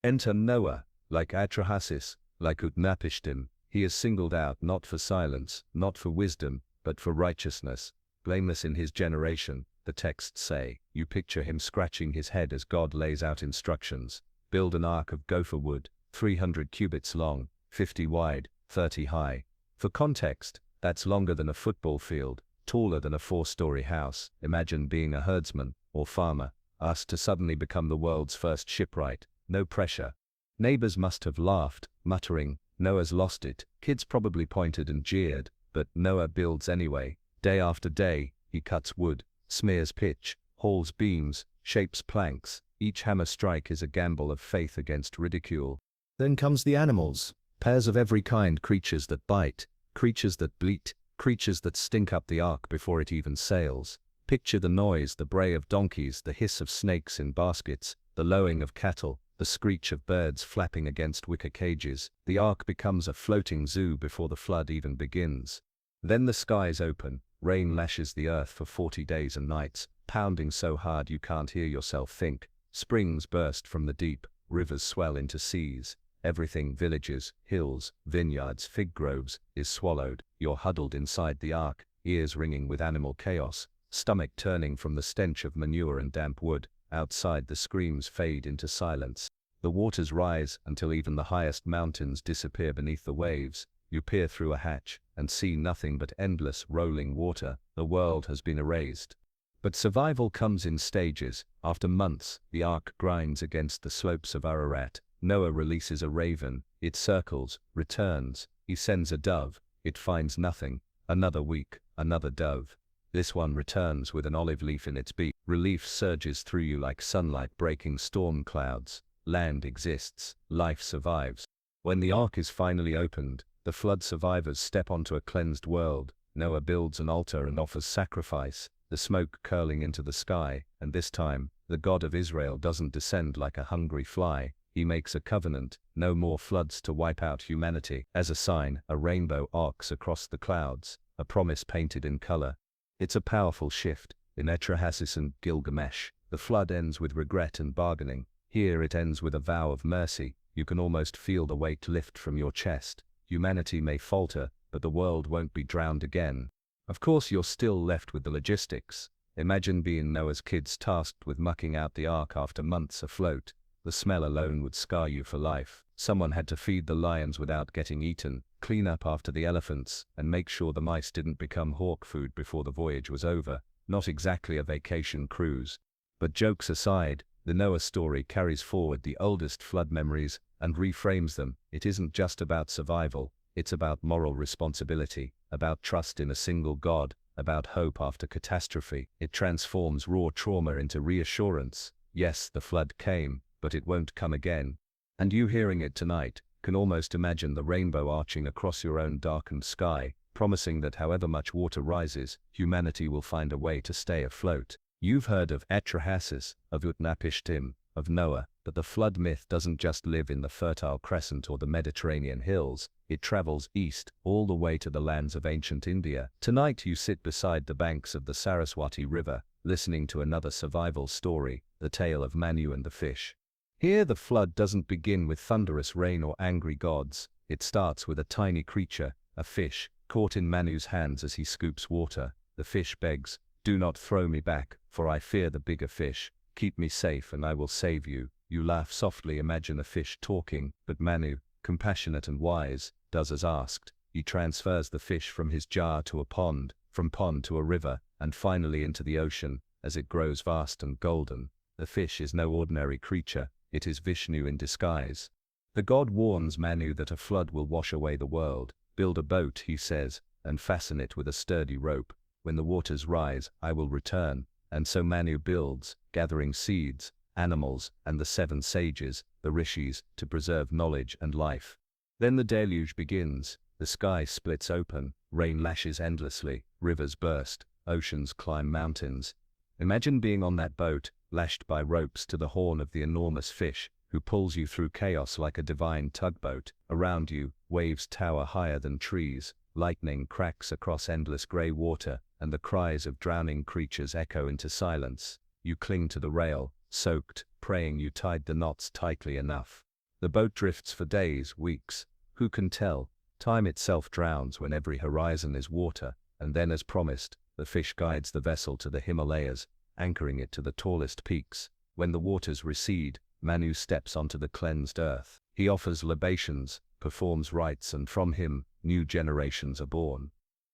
Enter Noah. Like Atrahasis, like Utnapishtim, he is singled out not for silence, not for wisdom, but for righteousness. Blameless in his generation, the texts say. You picture him scratching his head as God lays out instructions. Build an ark of gopher wood, 300 cubits long, 50 wide, 30 high. For context, that's longer than a football field, taller than a 4-story house. Imagine being a herdsman or farmer, asked to suddenly become the world's first shipwright. No pressure. Neighbors must have laughed, muttering, "Noah's lost it." Kids probably pointed and jeered, but Noah builds anyway. Day after day, he cuts wood, smears pitch, hauls beams, shapes planks. Each hammer strike is a gamble of faith against ridicule. Then comes the animals. Pairs of every kind, creatures that bite, creatures that bleat, creatures that stink up the ark before it even sails. Picture the noise, the bray of donkeys, the hiss of snakes in baskets, the lowing of cattle, the screech of birds flapping against wicker cages. The ark becomes a floating zoo before the flood even begins. Then the skies open, rain lashes the earth for 40 days and nights, pounding so hard you can't hear yourself think. Springs burst from the deep, rivers swell into seas. Everything, villages, hills, vineyards, fig groves, is swallowed. You're huddled inside the ark, ears ringing with animal chaos, stomach turning from the stench of manure and damp wood. Outside, the screams fade into silence. The waters rise until even the highest mountains disappear beneath the waves. You peer through a hatch and see nothing but endless rolling water. The world has been erased. But survival comes in stages. After months, the ark grinds against the slopes of Ararat. Noah releases a raven. It circles, returns. He sends a dove. It finds nothing. Another week, another dove. This one returns with an olive leaf in its beak. Relief surges through you like sunlight breaking storm clouds. Land exists. Life survives. When the ark is finally opened, the flood survivors step onto a cleansed world. Noah builds an altar and offers sacrifice, the smoke curling into the sky, and this time, the God of Israel doesn't descend like a hungry fly. He makes a covenant, no more floods to wipe out humanity. As a sign, a rainbow arcs across the clouds, a promise painted in color. It's a powerful shift. In Etrahasis and Gilgamesh, the flood ends with regret and bargaining. Here it ends with a vow of mercy. You can almost feel the weight lift from your chest. Humanity may falter, but the world won't be drowned again. Of course, you're still left with the logistics. Imagine being Noah's kids tasked with mucking out the ark after months afloat. The smell alone would scar you for life. Someone had to feed the lions without getting eaten, clean up after the elephants, and make sure the mice didn't become hawk food before the voyage was over. Not exactly a vacation cruise. But jokes aside, the Noah story carries forward the oldest flood memories and reframes them. It isn't just about survival, it's about moral responsibility, about trust in a single God, about hope after catastrophe. It transforms raw trauma into reassurance. Yes, the flood came, but it won't come again. And you hearing it tonight can almost imagine the rainbow arching across your own darkened sky, promising that however much water rises, humanity will find a way to stay afloat. You've heard of Etrahasis, of Utnapishtim, of Noah, but the flood myth doesn't just live in the Fertile Crescent or the Mediterranean hills. It travels east, all the way to the lands of ancient India. Tonight you sit beside the banks of the Saraswati River, listening to another survival story, the tale of Manu and the fish. Here the flood doesn't begin with thunderous rain or angry gods. It starts with a tiny creature, a fish, caught in Manu's hands as he scoops water. The fish begs, "Do not throw me back, for I fear the bigger fish. Keep me safe and I will save you." You laugh softly, imagine a fish talking, but Manu, compassionate and wise, does as asked. He transfers the fish from his jar to a pond, from pond to a river, and finally into the ocean. As it grows vast and golden, the fish is no ordinary creature. It is Vishnu in disguise. The god warns Manu that a flood will wash away the world. "Build a boat," he says, "and fasten it with a sturdy rope. When the waters rise, I will return." And so Manu builds, gathering seeds, animals, and the 7 sages, the rishis, to preserve knowledge and life. Then the deluge begins. The sky splits open, rain lashes endlessly, rivers burst, oceans climb mountains. Imagine being on that boat, lashed by ropes to the horn of the enormous fish, who pulls you through chaos like a divine tugboat. Around you, waves tower higher than trees, lightning cracks across endless grey water, and the cries of drowning creatures echo into silence. You cling to the rail, soaked, praying you tied the knots tightly enough. The boat drifts for days, weeks. Who can tell? Time itself drowns when every horizon is water, and then, as promised, the fish guides the vessel to the Himalayas, anchoring it to the tallest peaks. When the waters recede, Manu steps onto the cleansed earth. He offers libations, performs rites, and from him, new generations are born.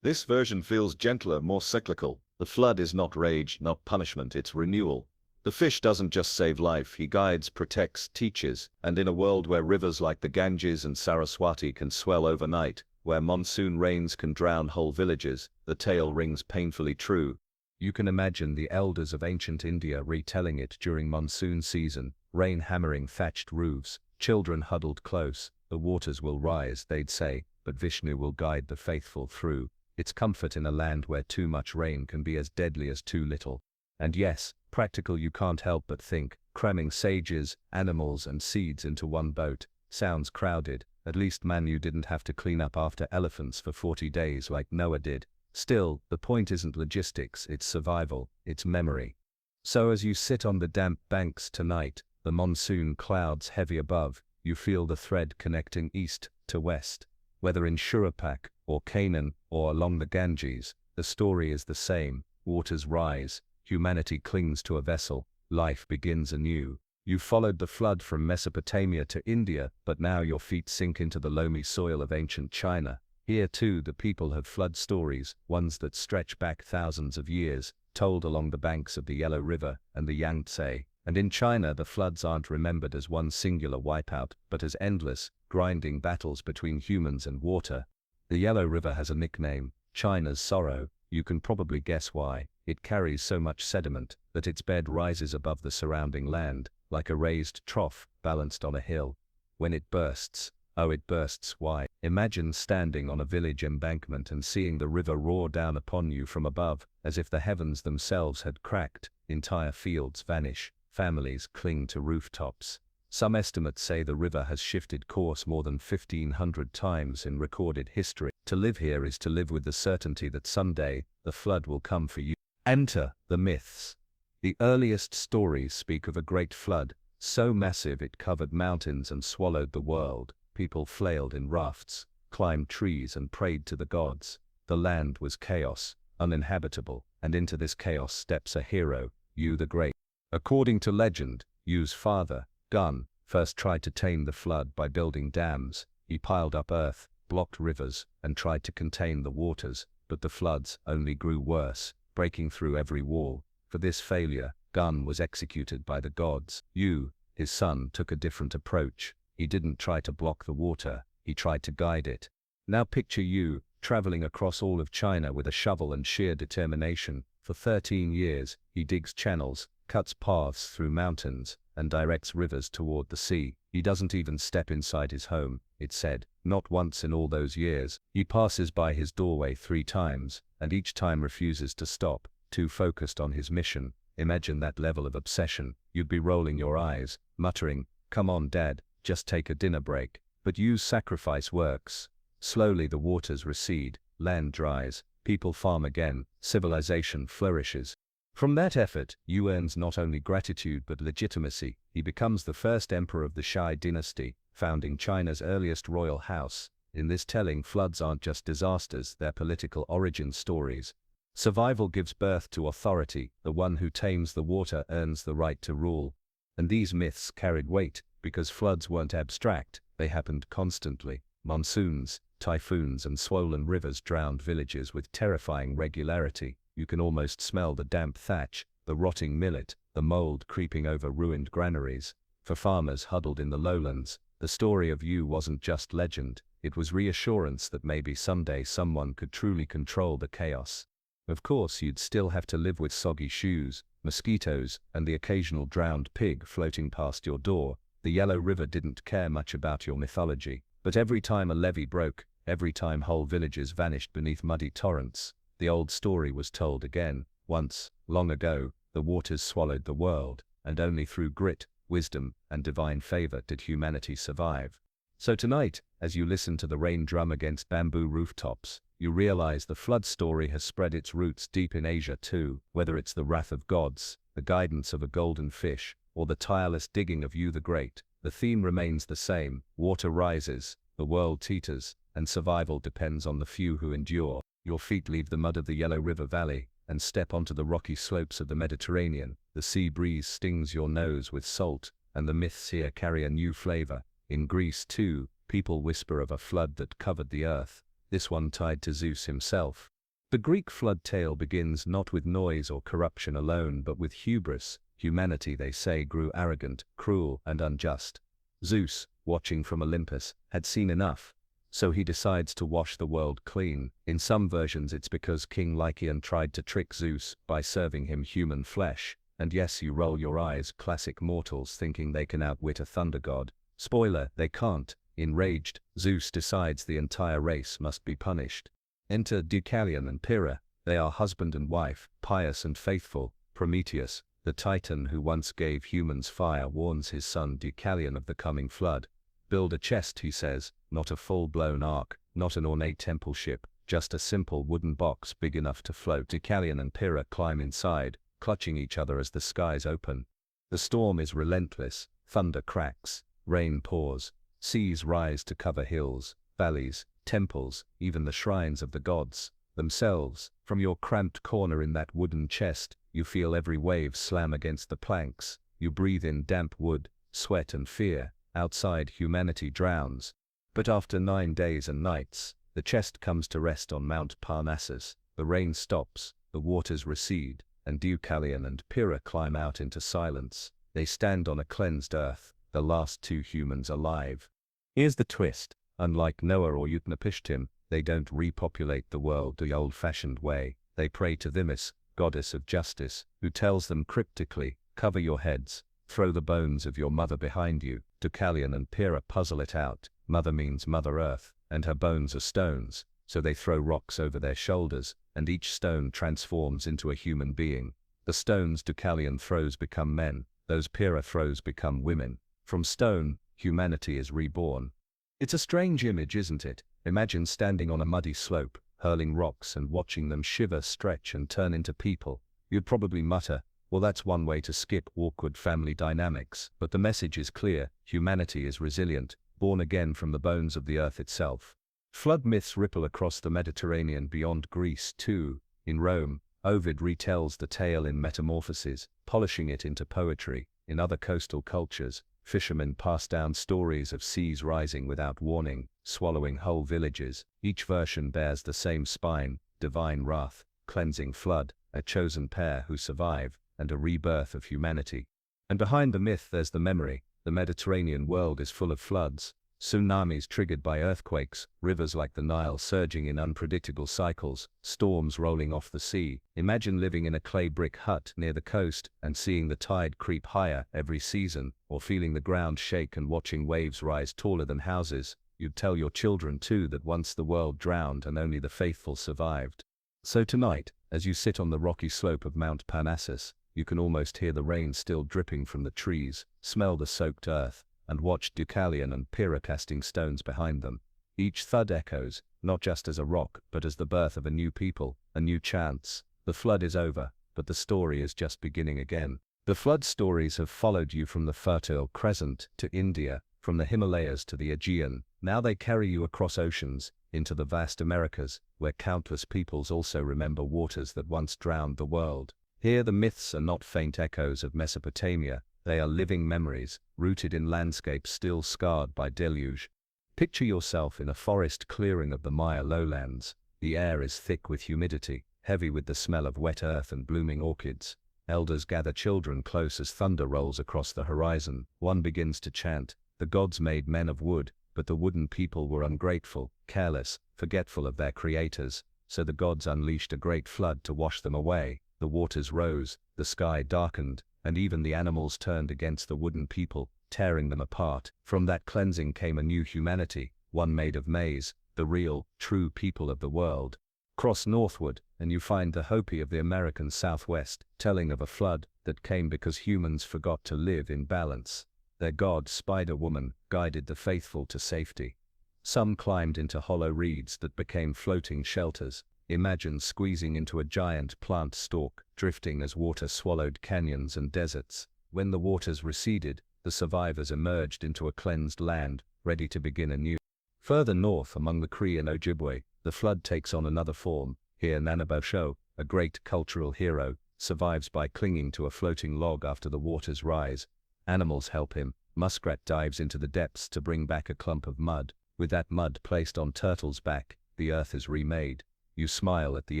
This version feels gentler, more cyclical. The flood is not rage, not punishment, it's renewal. The fish doesn't just save life, he guides, protects, teaches, and in a world where rivers like the Ganges and Saraswati can swell overnight, where monsoon rains can drown whole villages, the tale rings painfully true. You can imagine the elders of ancient India retelling it during monsoon season, rain hammering thatched roofs, children huddled close. The waters will rise, they'd say, but Vishnu will guide the faithful through. It's comfort in a land where too much rain can be as deadly as too little. And yes, practical, you can't help but think, cramming sages, animals and seeds into one boat sounds crowded. At least Manu didn't have to clean up after elephants for 40 days like Noah did. Still, the point isn't logistics, it's survival, it's memory. So as you sit on the damp banks tonight, the monsoon clouds heavy above, you feel the thread connecting east to west. Whether in Shurapak, or Canaan, or along the Ganges, the story is the same. Waters rise, humanity clings to a vessel, life begins anew. You followed the flood from Mesopotamia to India, but now your feet sink into the loamy soil of ancient China. Here too the people have flood stories, ones that stretch back thousands of years, told along the banks of the Yellow River and the Yangtze. And in China the floods aren't remembered as one singular wipeout, but as endless, grinding battles between humans and water. The Yellow River has a nickname, China's Sorrow. You can probably guess why. It carries so much sediment that its bed rises above the surrounding land, like a raised trough balanced on a hill. When it bursts, oh it bursts, why? Imagine standing on a village embankment and seeing the river roar down upon you from above, as if the heavens themselves had cracked. Entire fields vanish, families cling to rooftops. Some estimates say the river has shifted course more than 1,500 times in recorded history. To live here is to live with the certainty that someday, the flood will come for you. Enter the myths. The earliest stories speak of a great flood, so massive it covered mountains and swallowed the world. People flailed in rafts, climbed trees and prayed to the gods. The land was chaos, uninhabitable, and into this chaos steps a hero, Yu the Great. According to legend, Yu's father, Gun, first tried to tame the flood by building dams. He piled up earth, blocked rivers, and tried to contain the waters, but the floods only grew worse, breaking through every wall. For this failure, Gun was executed by the gods. Yu, his son, took a different approach. He didn't try to block the water, he tried to guide it. Now picture Yu, traveling across all of China with a shovel and sheer determination. For 13 years, he digs channels, cuts paths through mountains, and directs rivers toward the sea. He doesn't even step inside his home, it's said. Not once in all those years. He passes by his doorway 3 times, and each time refuses to stop, too focused on his mission. Imagine that level of obsession. You'd be rolling your eyes, muttering, "Come on, Dad, just take a dinner break." But Yu's sacrifice works. Slowly the waters recede, land dries, people farm again, civilization flourishes. From that effort, Yu earns not only gratitude but legitimacy. He becomes the first emperor of the Shai dynasty, founding China's earliest royal house. In this telling, floods aren't just disasters, they're political origin stories. Survival gives birth to authority. The one who tames the water earns the right to rule. And these myths carried weight, because floods weren't abstract, they happened constantly. Monsoons, typhoons and swollen rivers drowned villages with terrifying regularity. You can almost smell the damp thatch, the rotting millet, the mold creeping over ruined granaries. For farmers huddled in the lowlands, the story of Yu wasn't just legend, it was reassurance that maybe someday someone could truly control the chaos. Of course, you'd still have to live with soggy shoes, mosquitoes, and the occasional drowned pig floating past your door. The Yellow River didn't care much about your mythology. But every time a levee broke, every time whole villages vanished beneath muddy torrents, the old story was told again. Once, long ago, the waters swallowed the world, and only through grit, wisdom, and divine favor did humanity survive. So tonight, as you listen to the rain drum against bamboo rooftops, you realize the flood story has spread its roots deep in Asia too. Whether it's the wrath of gods, the guidance of a golden fish, or the tireless digging of Yu the Great, the theme remains the same. Water rises, the world teeters, and survival depends on the few who endure. Your feet leave the mud of the Yellow River Valley and step onto the rocky slopes of the Mediterranean. The sea breeze stings your nose with salt, and the myths here carry a new flavor. In Greece too, people whisper of a flood that covered the earth, this one tied to Zeus himself. The Greek flood tale begins not with noise or corruption alone but with hubris. Humanity, they say, grew arrogant, cruel, and unjust. Zeus, watching from Olympus, had seen enough. So he decides to wash the world clean. In some versions it's because King Lycaon tried to trick Zeus by serving him human flesh. And yes, you roll your eyes, classic mortals thinking they can outwit a thunder god. Spoiler, they can't. Enraged, Zeus decides the entire race must be punished. Enter Deucalion and Pyrrha. They are husband and wife, pious and faithful. Prometheus, the titan who once gave humans fire, warns his son Deucalion of the coming flood. Build a chest, he says, not a full-blown ark, not an ornate temple ship, just a simple wooden box big enough to float. Deucalion and Pyrrha climb inside, clutching each other as the skies open. The storm is relentless, thunder cracks, rain pours, seas rise to cover hills, valleys, temples, even the shrines of the gods themselves. From your cramped corner in that wooden chest, you feel every wave slam against the planks. You breathe in damp wood, sweat and fear. Outside, humanity drowns. But after 9 days and nights, the chest comes to rest on Mount Parnassus. The rain stops, the waters recede, and Deucalion and Pyrrha climb out into silence. They stand on a cleansed earth, the last 2 humans alive. Here's the twist. Unlike Noah or Utnapishtim, they don't repopulate the world the old-fashioned way. They pray to Themis, goddess of justice, who tells them cryptically, "Cover your heads. Throw the bones of your mother behind you." Deucalion and Pyrrha puzzle it out. Mother means Mother Earth, and her bones are stones, so they throw rocks over their shoulders, and each stone transforms into a human being. The stones Deucalion throws become men, those Pyrrha throws become women. From stone, humanity is reborn. It's a strange image, isn't it? Imagine standing on a muddy slope, hurling rocks and watching them shiver, stretch, and turn into people. You'd probably mutter, well, that's one way to skip awkward family dynamics. But the message is clear: humanity is resilient, born again from the bones of the earth itself. Flood myths ripple across the Mediterranean beyond Greece too. In Rome, Ovid retells the tale in Metamorphoses, polishing it into poetry. In other coastal cultures, fishermen pass down stories of seas rising without warning, swallowing whole villages. Each version bears the same spine: divine wrath, cleansing flood, a chosen pair who survive, and a rebirth of humanity. And behind the myth there's the memory. The Mediterranean world is full of floods, tsunamis triggered by earthquakes, rivers like the Nile surging in unpredictable cycles, storms rolling off the sea. Imagine living in a clay brick hut near the coast and seeing the tide creep higher every season, or feeling the ground shake and watching waves rise taller than houses. You'd tell your children too that once the world drowned and only the faithful survived. So tonight, as you sit on the rocky slope of Mount Parnassus, you can almost hear the rain still dripping from the trees, smell the soaked earth, and watch Deucalion and Pyrrha casting stones behind them. Each thud echoes, not just as a rock, but as the birth of a new people, a new chance. The flood is over, but the story is just beginning again. The flood stories have followed you from the Fertile Crescent to India, from the Himalayas to the Aegean. Now they carry you across oceans, into the vast Americas, where countless peoples also remember waters that once drowned the world. Here the myths are not faint echoes of Mesopotamia, they are living memories, rooted in landscapes still scarred by deluge. Picture yourself in a forest clearing of the Maya lowlands. The air is thick with humidity, heavy with the smell of wet earth and blooming orchids. Elders gather children close as thunder rolls across the horizon. One begins to chant, "The gods made men of wood, but the wooden people were ungrateful, careless, forgetful of their creators, so the gods unleashed a great flood to wash them away. The waters rose, the sky darkened, and even the animals turned against the wooden people, tearing them apart. From that cleansing came a new humanity, one made of maize, the real, true people of the world." Cross northward, and you find the Hopi of the American Southwest, telling of a flood that came because humans forgot to live in balance. Their god, Spider-Woman, guided the faithful to safety. Some climbed into hollow reeds that became floating shelters. Imagine squeezing into a giant plant stalk, drifting as water swallowed canyons and deserts. When the waters receded, the survivors emerged into a cleansed land, ready to begin anew. Further north, among the Cree and Ojibwe, the flood takes on another form. Here Nanabosho, a great cultural hero, survives by clinging to a floating log after the waters rise. Animals help him, Muskrat dives into the depths to bring back a clump of mud. With that mud placed on Turtle's back, the earth is remade. You smile at the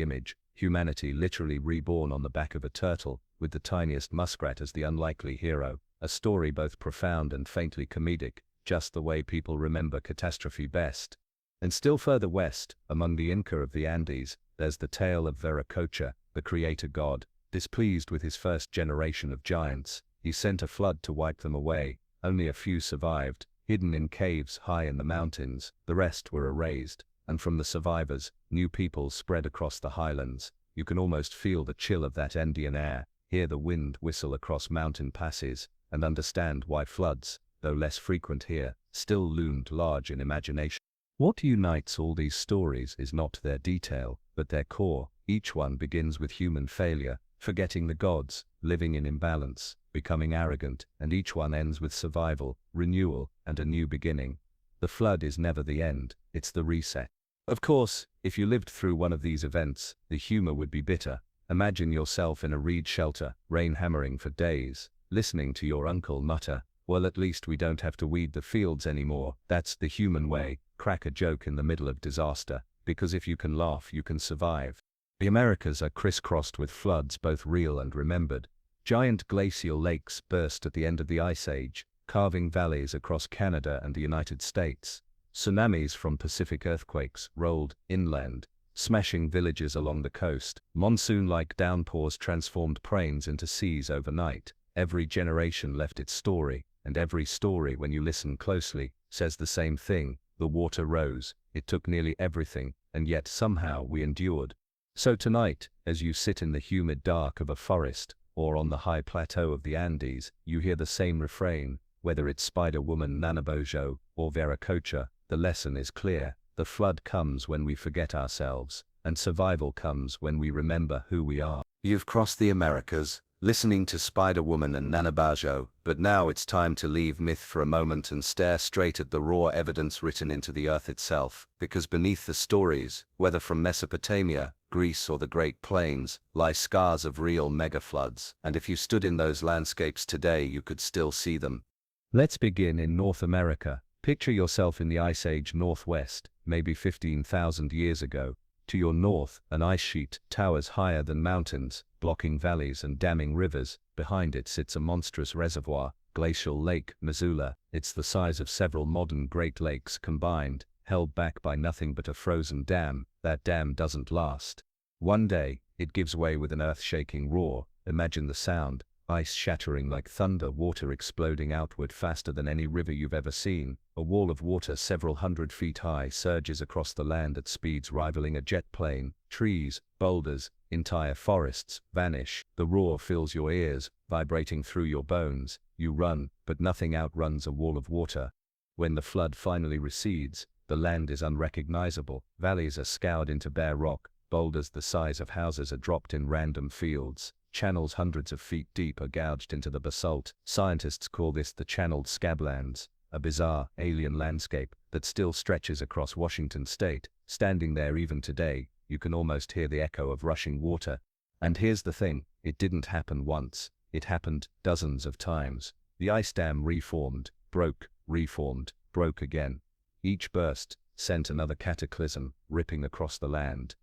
image, humanity literally reborn on the back of a turtle, with the tiniest muskrat as the unlikely hero. A story both profound and faintly comedic, just the way people remember catastrophe best. And still further west, among the Inca of the Andes, there's the tale of Viracocha, the creator god. Displeased with his first generation of giants, he sent a flood to wipe them away. Only a few survived, hidden in caves high in the mountains. The rest were erased, and from the survivors, new peoples spread across the highlands. You can almost feel the chill of that Andean air, hear the wind whistle across mountain passes, and understand why floods, though less frequent here, still loomed large in imagination. What unites all these stories is not their detail, but their core. Each one begins with human failure, forgetting the gods, living in imbalance, becoming arrogant, and each one ends with survival, renewal, and a new beginning. The flood is never the end, it's the reset. Of course, if you lived through one of these events, the humor would be bitter. Imagine yourself in a reed shelter, rain hammering for days, listening to your uncle mutter, "Well, at least we don't have to weed the fields anymore." That's the human way. Crack a joke in the middle of disaster, because if you can laugh, you can survive. The Americas are crisscrossed with floods, both real and remembered. Giant glacial lakes burst at the end of the Ice Age, carving valleys across Canada and the United States. Tsunamis from Pacific earthquakes rolled inland, smashing villages along the coast. Monsoon-like downpours transformed plains into seas overnight. Every generation left its story, and every story, when you listen closely, says the same thing. The water rose, it took nearly everything, and yet somehow we endured. So tonight, as you sit in the humid dark of a forest, or on the high plateau of the Andes, you hear the same refrain. Whether it's Spider-Woman Nanabojo or Viracocha, the lesson is clear. The flood comes when we forget ourselves, and survival comes when we remember who we are. You've crossed the Americas, listening to Spider-Woman and Nanabojo, but now it's time to leave myth for a moment and stare straight at the raw evidence written into the earth itself, because beneath the stories, whether from Mesopotamia, Greece or the Great Plains, lie scars of real megafloods, and if you stood in those landscapes today you could still see them. Let's begin in North America. Picture yourself in the Ice Age Northwest, maybe 15,000 years ago. To your north, an ice sheet towers higher than mountains, blocking valleys and damming rivers. Behind it sits a monstrous reservoir, Glacial Lake Missoula. It's the size of several modern Great Lakes combined, held back by nothing but a frozen dam. That dam doesn't last. One day, it gives way with an earth-shaking roar. Imagine the sound. Ice shattering like thunder, water exploding outward faster than any river you've ever seen. A wall of water several hundred feet high surges across the land at speeds rivaling a jet plane. Trees, boulders, entire forests vanish. The roar fills your ears, vibrating through your bones. You run, but nothing outruns a wall of water. When the flood finally recedes, the land is unrecognizable. Valleys are scoured into bare rock. Boulders the size of houses are dropped in random fields. Channels hundreds of feet deep are gouged into the basalt. Scientists call this the channeled scablands, a bizarre, alien landscape that still stretches across Washington state. Standing there even today, you can almost hear the echo of rushing water. And here's the thing, it didn't happen once, it happened dozens of times. The ice dam reformed, broke again. Each burst sent another cataclysm ripping across the land.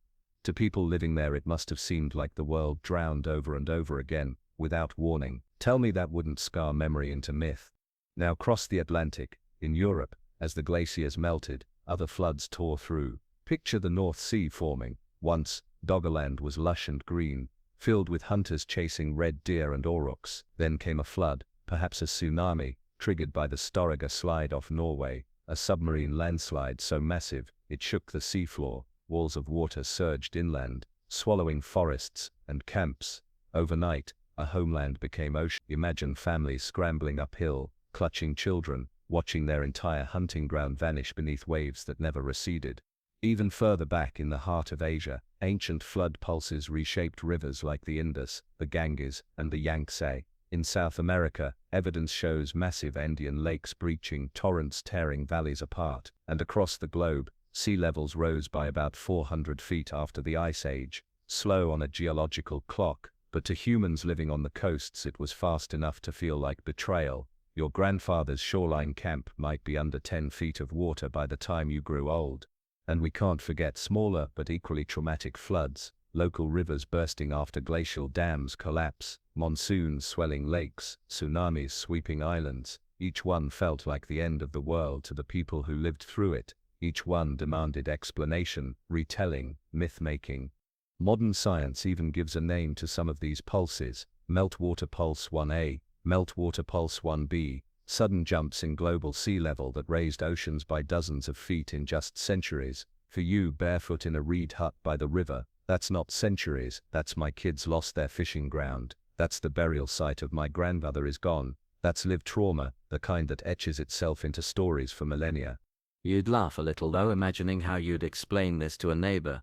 To people living there it must have seemed like the world drowned over and over again, without warning. Tell me that wouldn't scar memory into myth. Now cross the Atlantic. In Europe, as the glaciers melted, other floods tore through. Picture the North Sea forming. Once, Doggerland was lush and green, filled with hunters chasing red deer and aurochs. Then came a flood, perhaps a tsunami, triggered by the Storegga slide off Norway, a submarine landslide so massive, it shook the seafloor. Walls of water surged inland, swallowing forests and camps. Overnight, a homeland became ocean. Imagine families scrambling uphill, clutching children, watching their entire hunting ground vanish beneath waves that never receded. Even further back in the heart of Asia, ancient flood pulses reshaped rivers like the Indus, the Ganges, and the Yangtze. In South America, evidence shows massive Andean lakes breaching, torrents tearing valleys apart. And across the globe, sea levels rose by about 400 feet after the Ice Age, slow on a geological clock, but to humans living on the coasts it was fast enough to feel like betrayal. Your grandfather's shoreline camp might be under 10 feet of water by the time you grew old. And we can't forget smaller but equally traumatic floods, local rivers bursting after glacial dams collapse, monsoons swelling lakes, tsunamis sweeping islands. Each one felt like the end of the world to the people who lived through it. Each one demanded explanation, retelling, myth-making. Modern science even gives a name to some of these pulses: meltwater pulse 1A, meltwater pulse 1B, sudden jumps in global sea level that raised oceans by dozens of feet in just centuries. For you, barefoot in a reed hut by the river, that's not centuries, that's my kids lost their fishing ground, that's the burial site of my grandmother is gone, that's lived trauma, the kind that etches itself into stories for millennia. You'd laugh a little though, imagining how you'd explain this to a neighbor.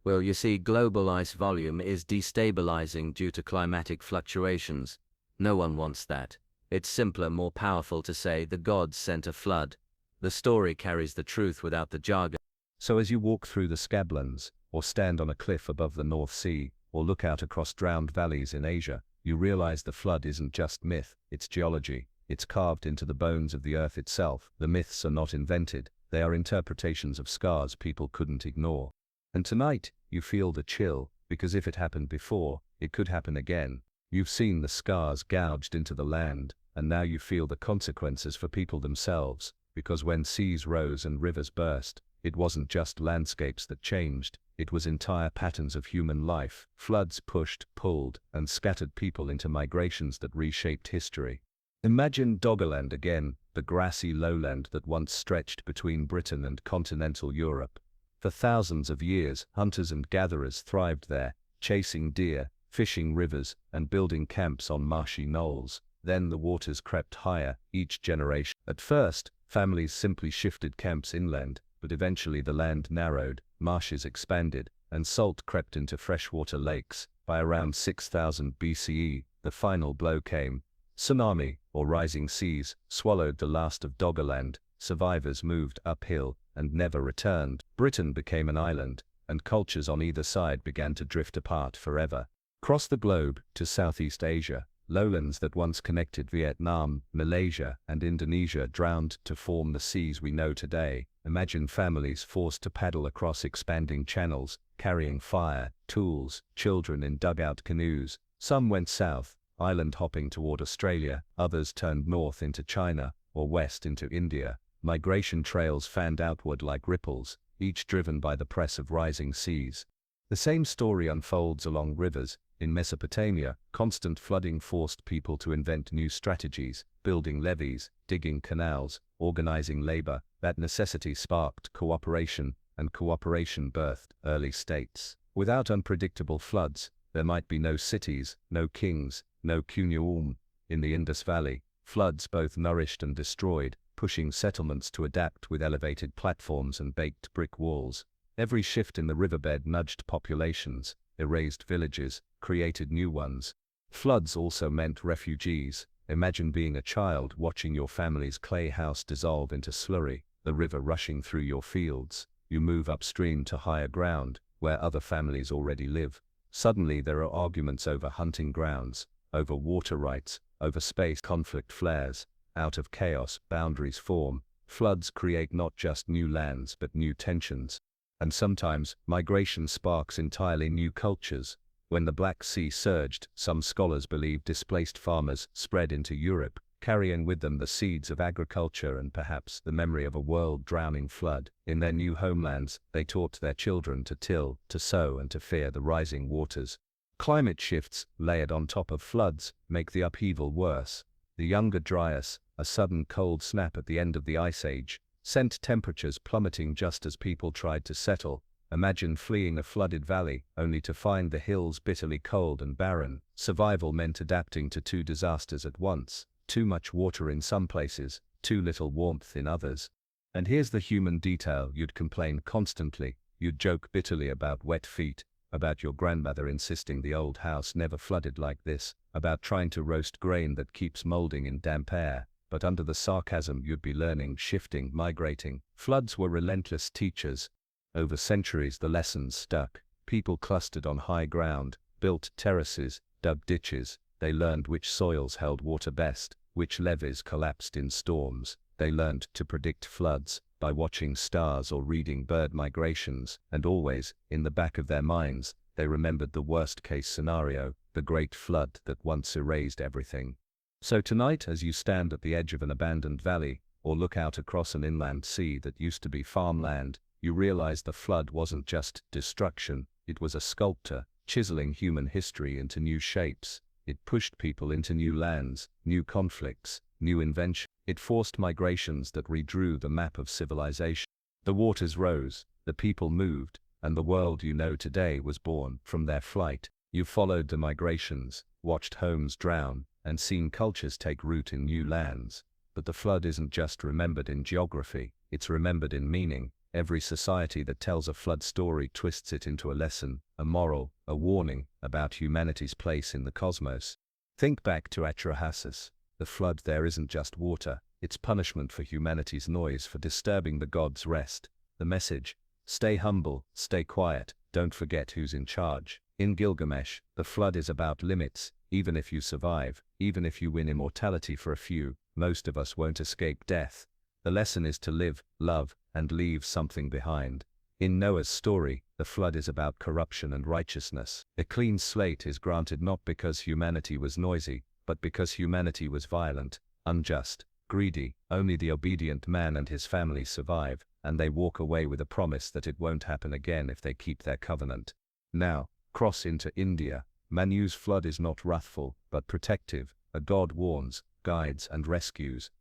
Well, you see, global ice volume is destabilizing due to climatic fluctuations. No one wants that. It's simpler, more powerful to say the gods sent a flood. The story carries the truth without the jargon. So as you walk through the Scablands, or stand on a cliff above the North Sea, or look out across drowned valleys in Asia, you realize the flood isn't just myth, it's geology. It's carved into the bones of the earth itself. The myths are not invented, they are interpretations of scars people couldn't ignore. And tonight, you feel the chill, because if it happened before, it could happen again. You've seen the scars gouged into the land, and now you feel the consequences for people themselves, because when seas rose and rivers burst, it wasn't just landscapes that changed, it was entire patterns of human life. Floods pushed, pulled, and scattered people into migrations that reshaped history. Imagine Doggerland again, the grassy lowland that once stretched between Britain and continental Europe. For thousands of years, hunters and gatherers thrived there, chasing deer, fishing rivers, and building camps on marshy knolls. Then the waters crept higher, each generation. At first, families simply shifted camps inland, but eventually the land narrowed, marshes expanded, and salt crept into freshwater lakes. By around 6000 BCE, the final blow came. Tsunami, or rising seas, swallowed the last of Doggerland. Survivors moved uphill and never returned. Britain became an island, and cultures on either side began to drift apart forever. Across the globe, to Southeast Asia, lowlands that once connected Vietnam, Malaysia, and Indonesia drowned to form the seas we know today. Imagine families forced to paddle across expanding channels, carrying fire, tools, children in dugout canoes. Some went south, island hopping toward Australia, others turned north into China, or west into India. Migration trails fanned outward like ripples, each driven by the press of rising seas. The same story unfolds along rivers. In Mesopotamia, constant flooding forced people to invent new strategies, building levees, digging canals, organizing labor. That necessity sparked cooperation, and cooperation birthed early states. Without unpredictable floods, there might be no cities, no kings, no Kunyaum. In the Indus Valley, floods both nourished and destroyed, pushing settlements to adapt with elevated platforms and baked brick walls. Every shift in the riverbed nudged populations, erased villages, created new ones. Floods also meant refugees. Imagine being a child watching your family's clay house dissolve into slurry, the river rushing through your fields. You move upstream to higher ground, where other families already live. Suddenly there are arguments over hunting grounds, over water rights, over space. Conflict flares. Out of chaos, boundaries form. Floods create not just new lands but new tensions. And sometimes, migration sparks entirely new cultures. When the Black Sea surged, some scholars believe displaced farmers spread into Europe, carrying with them the seeds of agriculture and perhaps the memory of a world-drowning flood. In their new homelands, they taught their children to till, to sow, and to fear the rising waters. Climate shifts, layered on top of floods, make the upheaval worse. The Younger Dryas, a sudden cold snap at the end of the Ice Age, sent temperatures plummeting just as people tried to settle. Imagine fleeing a flooded valley, only to find the hills bitterly cold and barren. Survival meant adapting to two disasters at once. Too much water in some places, too little warmth in others. And here's the human detail: you'd complain constantly, you'd joke bitterly about wet feet, about your grandmother insisting the old house never flooded like this, about trying to roast grain that keeps molding in damp air. But under the sarcasm you'd be learning, shifting, migrating. Floods were relentless teachers. Over centuries the lessons stuck. People clustered on high ground, built terraces, dug ditches. They learned which soils held water best, which levees collapsed in storms. They learned to predict floods by watching stars or reading bird migrations, and always, in the back of their minds, they remembered the worst-case scenario, the great flood that once erased everything. So tonight, as you stand at the edge of an abandoned valley, or look out across an inland sea that used to be farmland, you realize the flood wasn't just destruction, it was a sculptor, chiseling human history into new shapes. It pushed people into new lands, new conflicts, new inventions. It forced migrations that redrew the map of civilization. The waters rose, the people moved, and the world you know today was born from their flight. You followed the migrations, watched homes drown, and seen cultures take root in new lands. But the flood isn't just remembered in geography, it's remembered in meaning. Every society that tells a flood story twists it into a lesson, a moral, a warning about humanity's place in the cosmos. Think back to Atrahasis. The flood there isn't just water, it's punishment for humanity's noise, for disturbing the gods' rest. The message: stay humble, stay quiet, don't forget who's in charge. In Gilgamesh, the flood is about limits. Even if you survive, even if you win immortality for a few, most of us won't escape death. The lesson is to live, love, and leave something behind. In Noah's story, the flood is about corruption and righteousness. A clean slate is granted not because humanity was noisy, but because humanity was violent, unjust, greedy. Only the obedient man and his family survive, and they walk away with a promise that it won't happen again if they keep their covenant. Now, cross into India. Manu's flood is not wrathful, but protective. A god warns, guides, and rescues.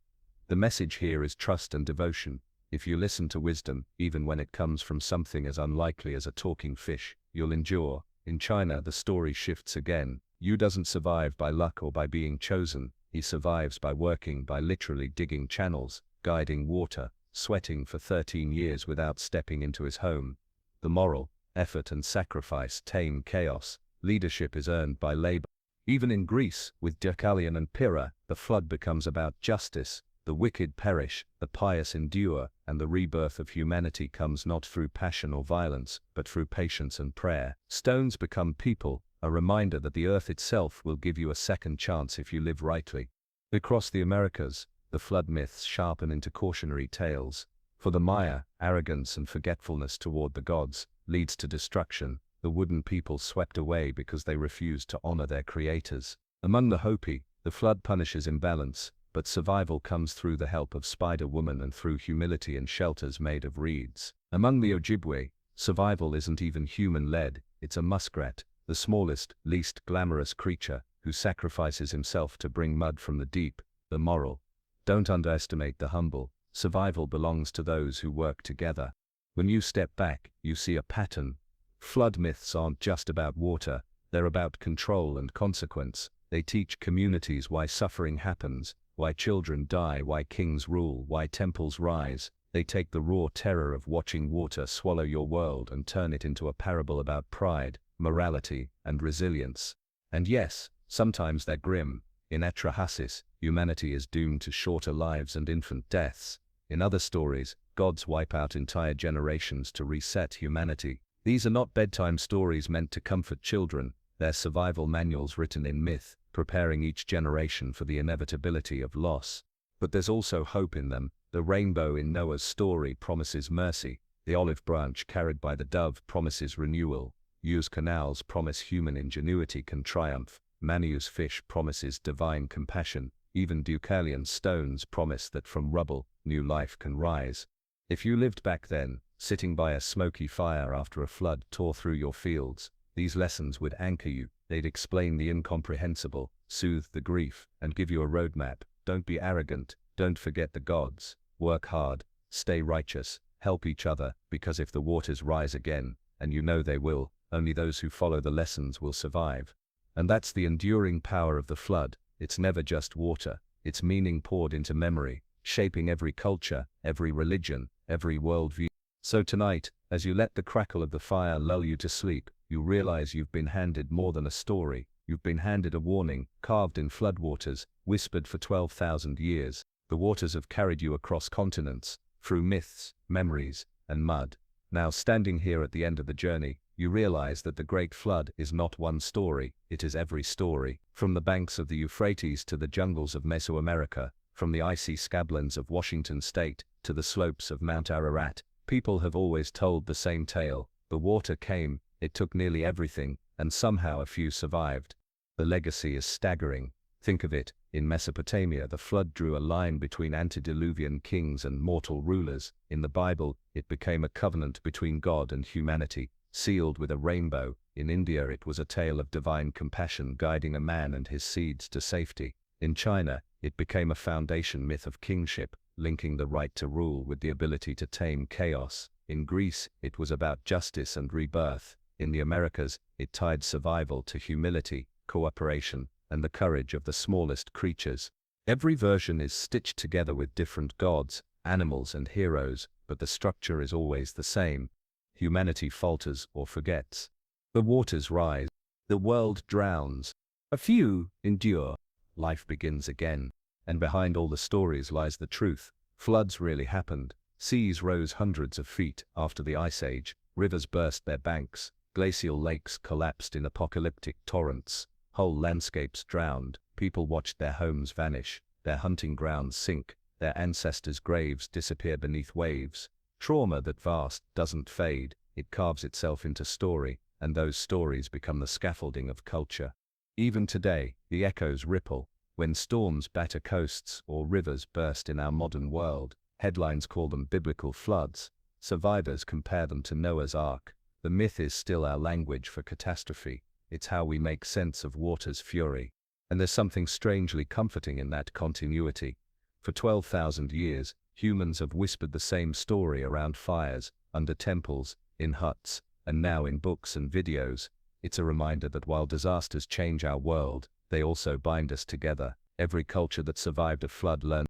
The message here is trust and devotion. If you listen to wisdom, even when it comes from something as unlikely as a talking fish, you'll endure. In China, the story shifts again. Yu doesn't survive by luck or by being chosen. He survives by working, by literally digging channels, guiding water, sweating for 13 years without stepping into his home. The moral: effort and sacrifice tame chaos. Leadership is earned by labor. Even in Greece, with Deucalion and Pyrrha, the flood becomes about justice. The wicked perish, the pious endure, and the rebirth of humanity comes not through passion or violence, but through patience and prayer. Stones become people, a reminder that the earth itself will give you a second chance if you live rightly. Across the Americas, the flood myths sharpen into cautionary tales. For the Maya, arrogance and forgetfulness toward the gods leads to destruction. The wooden people swept away because they refused to honor their creators. Among the Hopi, the flood punishes imbalance, but survival comes through the help of Spider-Woman and through humility and shelters made of reeds. Among the Ojibwe, survival isn't even human-led, it's a muskrat, the smallest, least glamorous creature, who sacrifices himself to bring mud from the deep. The moral: don't underestimate the humble. Survival belongs to those who work together. When you step back, you see a pattern. Flood myths aren't just about water, they're about control and consequence. They teach communities why suffering happens, why children die, why kings rule, why temples rise. They take the raw terror of watching water swallow your world and turn it into a parable about pride, morality, and resilience. And yes, sometimes they're grim. In Atrahasis, humanity is doomed to shorter lives and infant deaths. In other stories, gods wipe out entire generations to reset humanity. These are not bedtime stories meant to comfort children, they're survival manuals written in myth, preparing each generation for the inevitability of loss. But there's also hope in them. The rainbow in Noah's story promises mercy. The olive branch carried by the dove promises renewal. Yu's canals promise human ingenuity can triumph. Manu's fish promises divine compassion. Even Deucalion stones promise that from rubble, new life can rise. If you lived back then, sitting by a smoky fire after a flood tore through your fields, these lessons would anchor you. They'd explain the incomprehensible, soothe the grief, and give you a roadmap. Don't be arrogant, don't forget the gods, work hard, stay righteous, help each other, because if the waters rise again, and you know they will, only those who follow the lessons will survive. And that's the enduring power of the flood. It's never just water, it's meaning poured into memory, shaping every culture, every religion, every worldview. So tonight, as you let the crackle of the fire lull you to sleep, you realize you've been handed more than a story. You've been handed a warning, carved in floodwaters, whispered for 12,000 years. The waters have carried you across continents, through myths, memories, and mud. Now standing here at the end of the journey, you realize that the Great Flood is not one story, it is every story. From the banks of the Euphrates to the jungles of Mesoamerica, from the icy scablands of Washington state to the slopes of Mount Ararat, people have always told the same tale. The water came, it took nearly everything, and somehow a few survived. The legacy is staggering. Think of it, in Mesopotamia the flood drew a line between antediluvian kings and mortal rulers. In the Bible, it became a covenant between God and humanity, sealed with a rainbow. In India it was a tale of divine compassion guiding a man and his seeds to safety. In China, it became a foundation myth of kingship, linking the right to rule with the ability to tame chaos. In Greece, it was about justice and rebirth. In the Americas, it tied survival to humility, cooperation, and the courage of the smallest creatures. Every version is stitched together with different gods, animals, and heroes, but the structure is always the same. Humanity falters or forgets. The waters rise. The world drowns. A few endure. Life begins again. And behind all the stories lies the truth. Floods really happened. Seas rose hundreds of feet after the Ice Age. Rivers burst their banks. Glacial lakes collapsed in apocalyptic torrents. Whole landscapes drowned. People watched their homes vanish, their hunting grounds sink, their ancestors' graves disappear beneath waves. Trauma that vast doesn't fade. It carves itself into story, and those stories become the scaffolding of culture. Even today, the echoes ripple. When storms batter coasts or rivers burst in our modern world, headlines call them biblical floods. Survivors compare them to Noah's Ark. The myth is still our language for catastrophe. It's how we make sense of water's fury. And there's something strangely comforting in that continuity. For 12,000 years, humans have whispered the same story around fires, under temples, in huts, and now in books and videos. It's a reminder that while disasters change our world, they also bind us together. Every culture that survived a flood learned